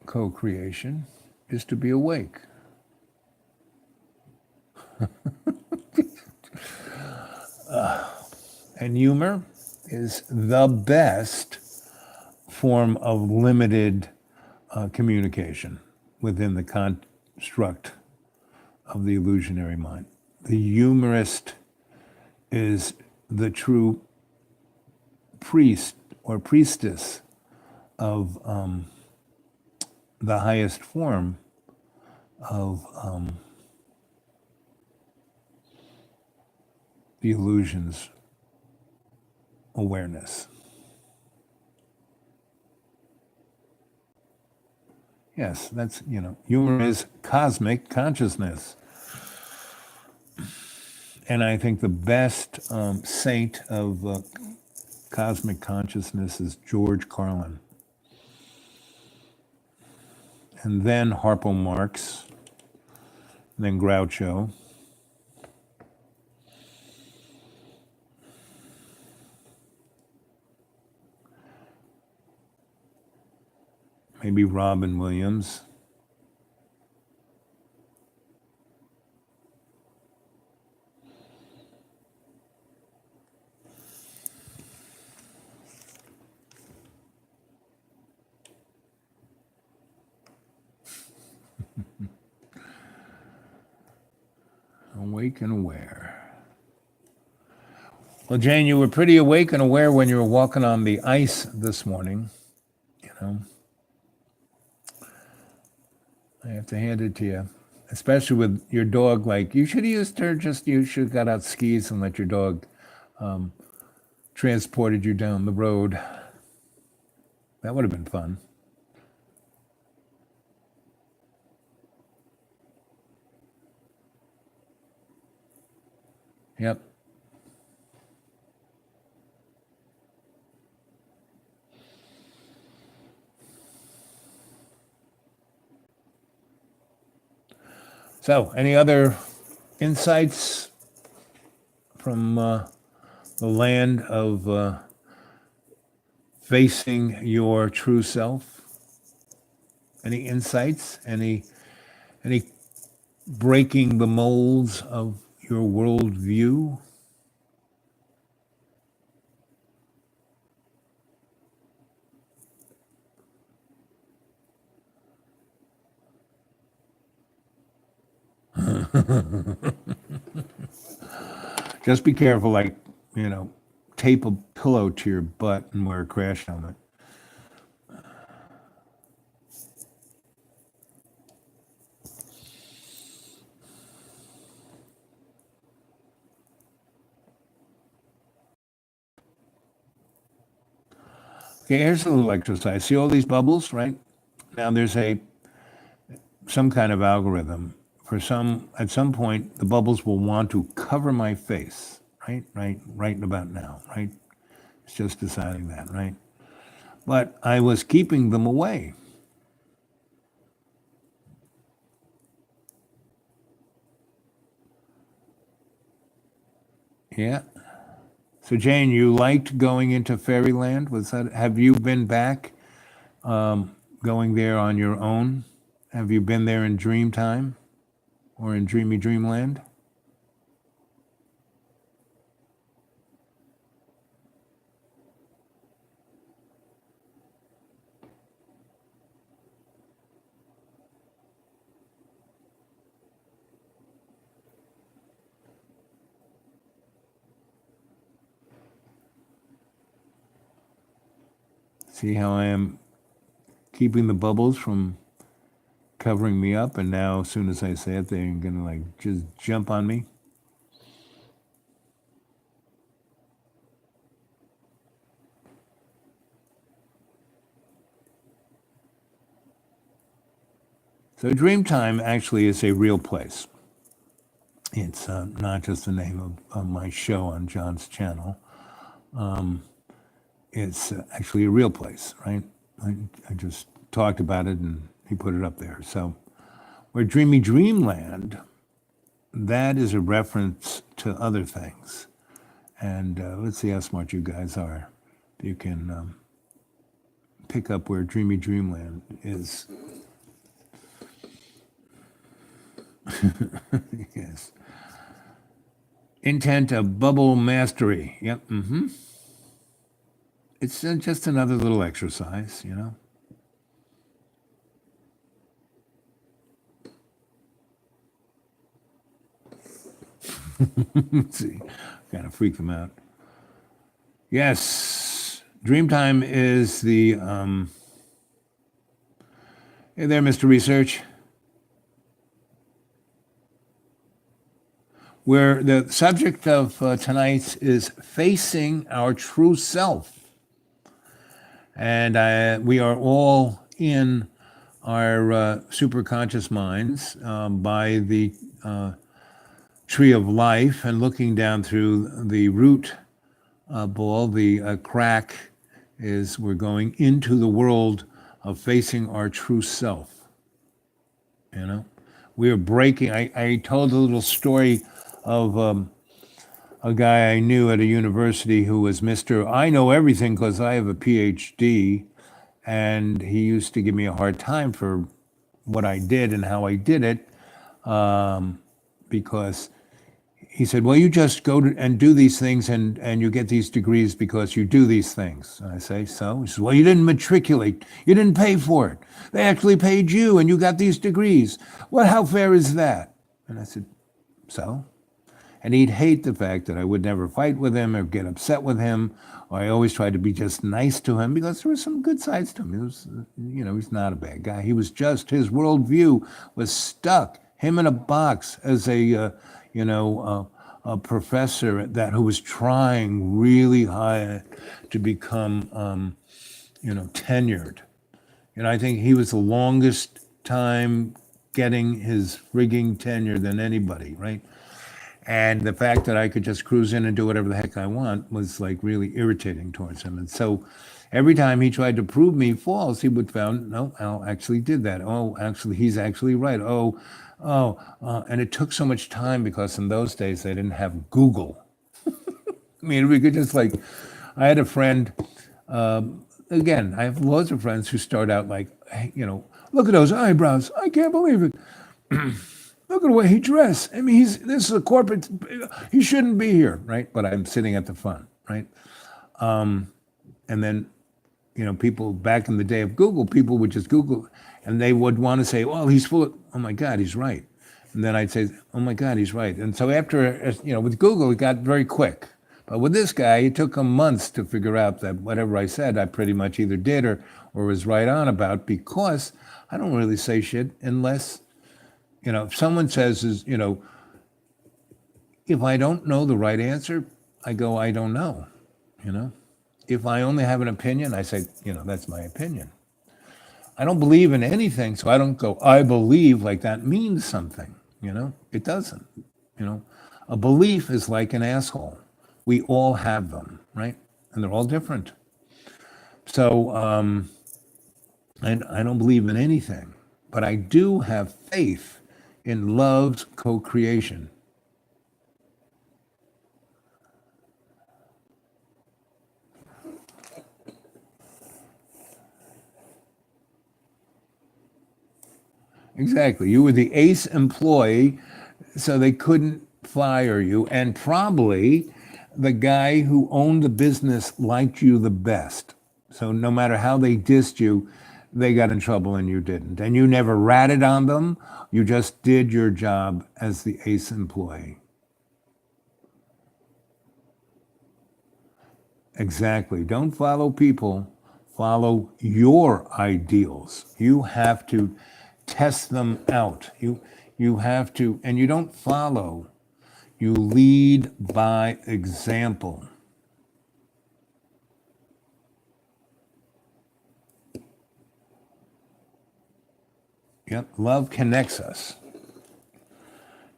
[SPEAKER 1] co-creation is to be awake. And humor is the best form of limited communication within the construct of the illusionary mind. The humorist is the true priest or priestess of the highest form of the illusion's awareness. Yes, that's, humor is cosmic consciousness. And I think the best saint of cosmic consciousness is George Carlin. And then Harpo Marx, and then Groucho. Maybe Robin Williams. Awake and aware. Well, Jane, you were pretty awake and aware when you were walking on the ice this morning. I have to hand it to you, especially with your dog. Like, you should have used her. You should have got out skis and let your dog transported you down the road. That would have been fun. Yep. So, any other insights from the land of facing your true self? Any insights? Any breaking the molds of your worldview? Just be careful, tape a pillow to your butt and wear a crash helmet. Okay, here's a little exercise. See all these bubbles, right? Now there's some kind of algorithm. At some point, the bubbles will want to cover my face, right about now, right? It's just deciding that, right? But I was keeping them away. Yeah. So Jane, you liked going into Fairyland? Was that, have you been back going there on your own? Have you been there in Dreamtime or in Dreamy Dreamland? See how I am keeping the bubbles from covering me up, and now as soon as I say it, they're gonna like just jump on me. So Dreamtime actually is a real place. It's not just the name of my show on John's channel. It's actually a real place, right? I just talked about it and he put it up there. So where Dreamy Dreamland, that is a reference to other things. And let's see how smart you guys are. You can pick up where Dreamy Dreamland is. Yes. Intent of bubble mastery. Yep. It's just another little exercise, you know. Let's see, kind of freak them out. Yes, Dreamtime is the. Hey there, Mr. Research. Where the subject of tonight's is facing our true self. And we are all in our superconscious minds by the tree of life and looking down through the root ball, the crack is we're going into the world of facing our true self. You know, we are breaking. I told a little story of a guy I knew at a university who was Mr. I know everything because I have a PhD, and he used to give me a hard time for what I did and how I did it, because he said, well, you just go and do these things and you get these degrees because you do these things. And I say, so? He says, well, you didn't matriculate. You didn't pay for it. They actually paid you and you got these degrees. Well, how fair is that? And I said, so? And he'd hate the fact that I would never fight with him or get upset with him. Or I always tried to be just nice to him because there were some good sides to him. He was, he's not a bad guy. He was just, his worldview was stuck, him in a box as a professor who was trying really hard to become, tenured. And I think he was the longest time getting his frigging tenure than anybody, right? And the fact that I could just cruise in and do whatever the heck I want was like really irritating towards him. And so every time he tried to prove me false, he would found, no, Al actually did that. Oh, actually, he's actually right. And it took so much time because in those days they didn't have Google. I mean, we could just I had a friend, again, I have loads of friends who start out like, hey, look at those eyebrows. I can't believe it. Look at the way he dressed. I mean, this is a corporate, he shouldn't be here, right? But I'm sitting at the front, right? And then, people back in the day of Google, people would just Google and they would want to say, well, he's full of, oh my God, he's right. And then I'd say, oh my God, he's right. And so after, with Google, it got very quick. But with this guy, it took him months to figure out that whatever I said, I pretty much either did or was right on about, because I don't really say shit unless, if someone says, if I don't know the right answer, I go, I don't know, If I only have an opinion, I say, that's my opinion. I don't believe in anything, so I don't go, I believe, like that means something, It doesn't, A belief is like an asshole. We all have them, right? And they're all different. So, and I don't believe in anything, but I do have faith in love's co-creation. Exactly. You were the ace employee, so they couldn't fire you. And probably the guy who owned the business liked you the best. So no matter how they dissed you, they got in trouble and you didn't. And you never ratted on them. You just did your job as the ace employee. Exactly. Don't follow people, follow your ideals. You have to test them out. You have to, and you don't follow, you lead by example. Yep, love connects us,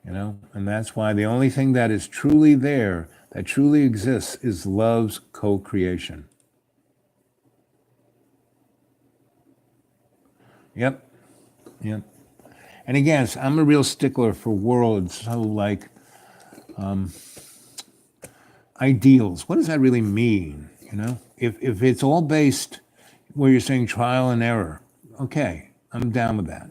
[SPEAKER 1] and that's why the only thing that is truly there, that truly exists, is love's co-creation. Yep, yep. And again, I'm a real stickler for words, so like ideals. What does that really mean? If it's all based where you're saying trial and error, okay, I'm down with that.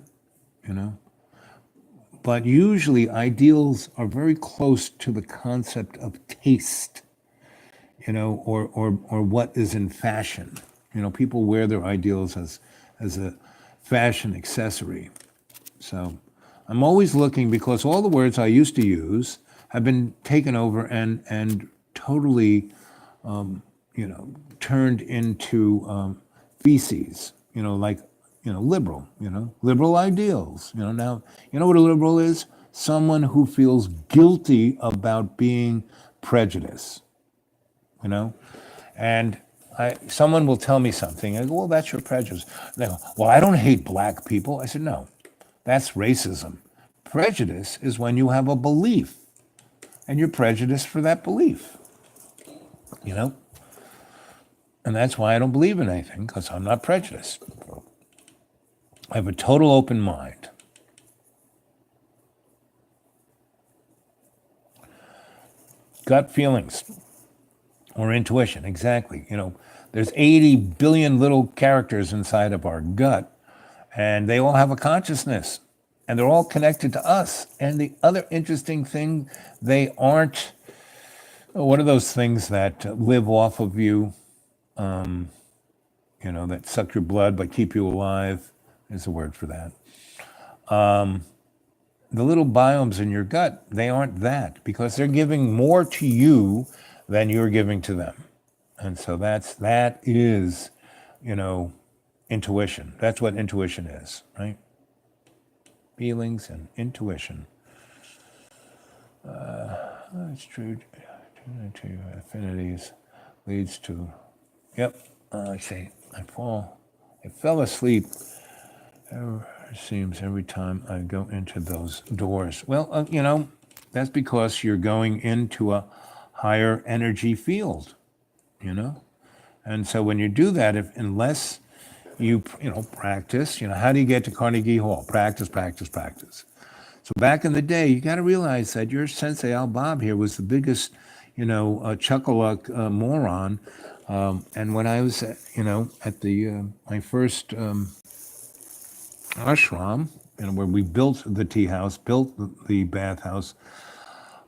[SPEAKER 1] But usually ideals are very close to the concept of taste, or what is in fashion. People wear their ideals as a fashion accessory. So I'm always looking, because all the words I used to use have been taken over and totally, turned into feces, liberal, liberal ideals. Now, what a liberal is? Someone who feels guilty about being prejudiced, and someone will tell me something. I go, well, that's your prejudice. They go, well, I don't hate black people. I said, no, that's racism. Prejudice is when you have a belief and you're prejudiced for that belief, And that's why I don't believe in anything, because I'm not prejudiced. I have a total open mind. Gut feelings or intuition, exactly. There's 80 billion little characters inside of our gut, and they all have a consciousness, and they're all connected to us. And the other interesting thing, they aren't, what are those things that live off of you, that suck your blood but keep you alive? There's a word for that. The little biomes in your gut, they aren't that, because they're giving more to you than you're giving to them. And so that is, intuition. That's what intuition is, right? Feelings and intuition. That's true. To affinities leads to, yep, I say, I fell asleep. It seems every time I go into those doors. Well, that's because you're going into a higher energy field, And so when you do that, unless you practice, how do you get to Carnegie Hall? Practice, practice, practice. So back in the day, you got to realize that your Sensei Al Bob here was the biggest, chuckle-luck moron. And when I was, at the my first ashram, where we built the tea house, built the bathhouse,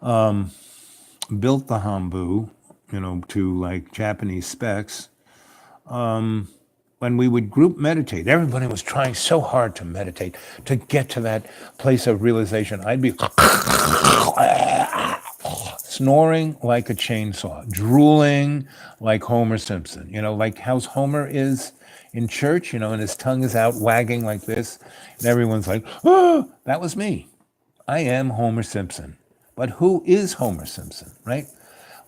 [SPEAKER 1] built the hambu, to like Japanese specs. When we would group meditate, everybody was trying so hard to meditate, to get to that place of realization. I'd be snoring like a chainsaw, drooling like Homer Simpson, like how Homer is in church, and his tongue is out wagging like this, and everyone's like, oh, that was me. I am Homer Simpson. But who is Homer Simpson, right?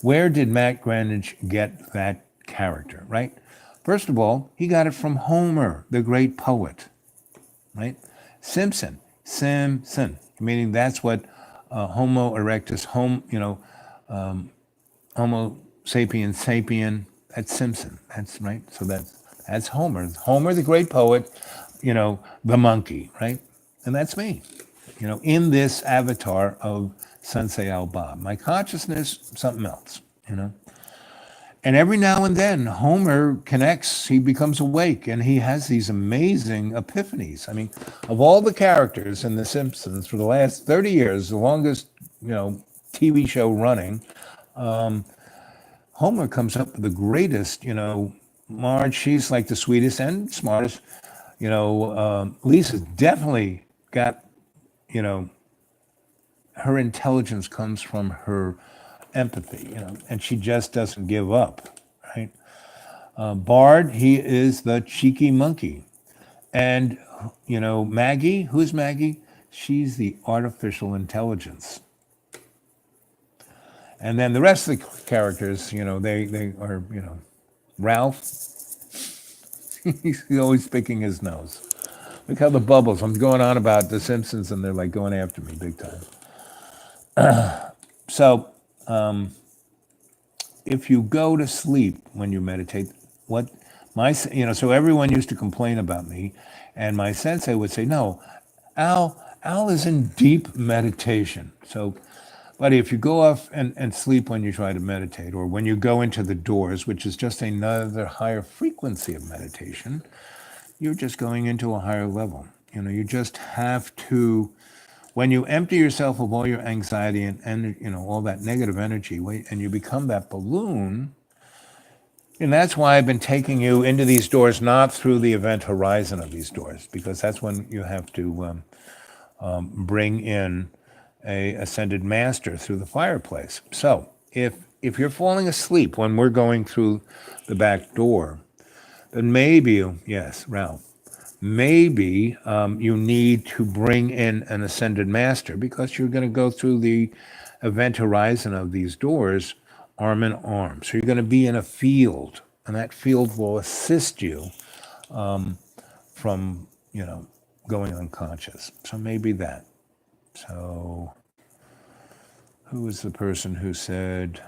[SPEAKER 1] Where did Matt Grandage get that character, right? First of all, he got it from Homer, the great poet, right? Simpson, meaning that's what Homo erectus, Homo sapiens sapien, that's Simpson, that's right. So that's Homer. Homer, the great poet, the monkey, right? And that's me, in this avatar of Sensei Al Bob. My consciousness, something else, And every now and then, Homer connects, he becomes awake, and he has these amazing epiphanies. I mean, of all the characters in The Simpsons for the last 30 years, the longest, TV show running, Homer comes up with the greatest, Marge, she's like the sweetest and smartest. Lisa's definitely got, you know, her intelligence comes from her empathy, and she just doesn't give up, right? Bard, he is the cheeky monkey. And, Maggie, who's Maggie? She's the artificial intelligence. And then the rest of the characters, they are, Ralph, he's always picking his nose. Look how the bubbles, I'm going on about The Simpsons and they're like going after me big time. So, if you go to sleep when you meditate, so everyone used to complain about me, and my sensei would say, no, Al is in deep meditation. So, but if you go off and sleep when you try to meditate, or when you go into the doors, which is just another higher frequency of meditation, you're just going into a higher level. You just have to, when you empty yourself of all your anxiety and all that negative energy, and you become that balloon, and that's why I've been taking you into these doors, not through the event horizon of these doors, because that's when you have to bring in a ascended master through the fireplace. So if you're falling asleep when we're going through the back door, then maybe, yes, Ralph, maybe you need to bring in an ascended master, because you're going to go through the event horizon of these doors arm in arm. So you're going to be in a field, and that field will assist you from, going unconscious. So maybe that. So who was the person who said,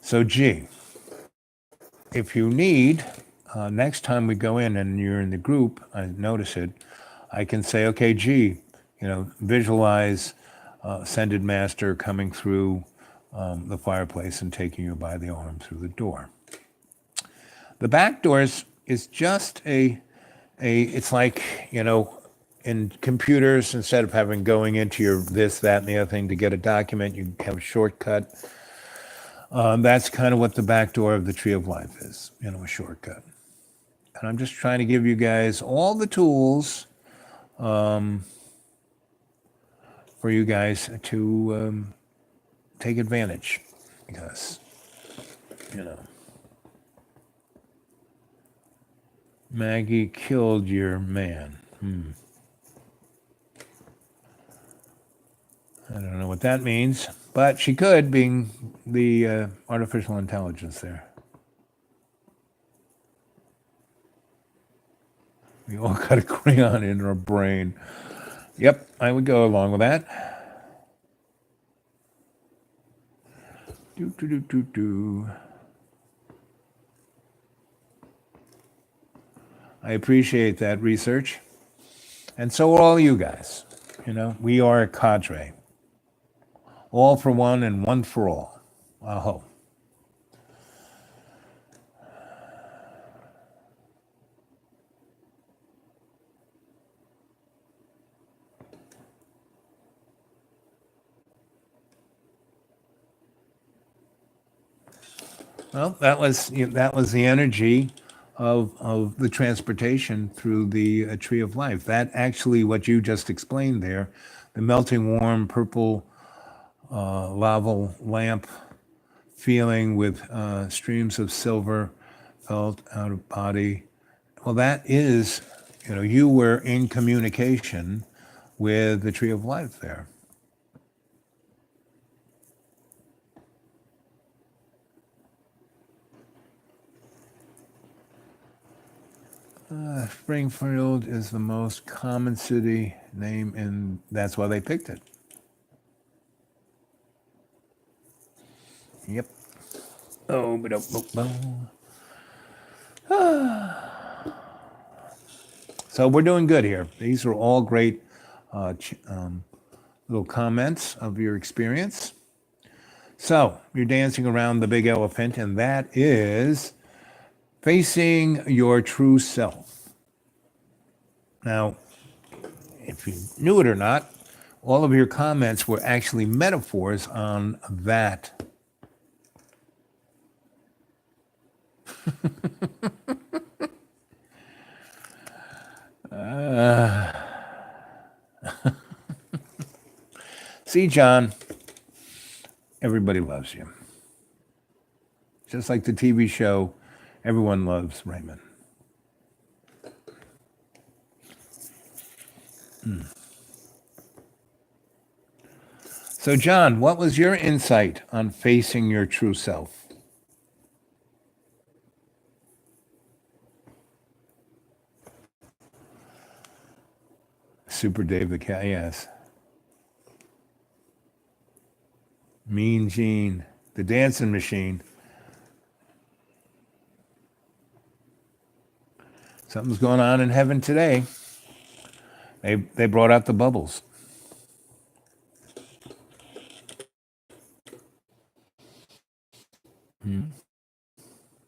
[SPEAKER 1] so G, if you need, next time we go in and you're in the group, I notice it, I can say, okay, G, visualize ascended master coming through the fireplace and taking you by the arm through the door. The back doors is just it's like, in computers, instead of having going into your this, that, and the other thing to get a document, you have a shortcut. That's kind of what the back door of the Tree of Life is, a shortcut. And I'm just trying to give you guys all the tools for you guys to take advantage, because, Maggie killed your man. I don't know what that means, but she could, being the artificial intelligence there. We all got a crayon in our brain. Yep, I would go along with that. I appreciate that research. And so are all you guys. We are a cadre. All for one and one for all. Aho. Well, that was the energy of the transportation through the Tree of Life. That actually, what you just explained there, the melting warm purple lava lamp feeling with streams of silver felt out of body. Well, that is, you were in communication with the Tree of Life there. Springfield is the most common city name, and that's why they picked it. Yep. Oh, but so we're doing good here. These are all great little comments of your experience. So you're dancing around the big elephant, and that is facing your true self. Now, if you knew it or not, all of your comments were actually metaphors on that. See, John, everybody loves you. Just like the TV show, everyone loves Raymond. So, John, what was your insight on facing your true self? Super Dave the Cat, yes. Mean Gene, the dancing machine. Something's going on in heaven today. They brought out the bubbles.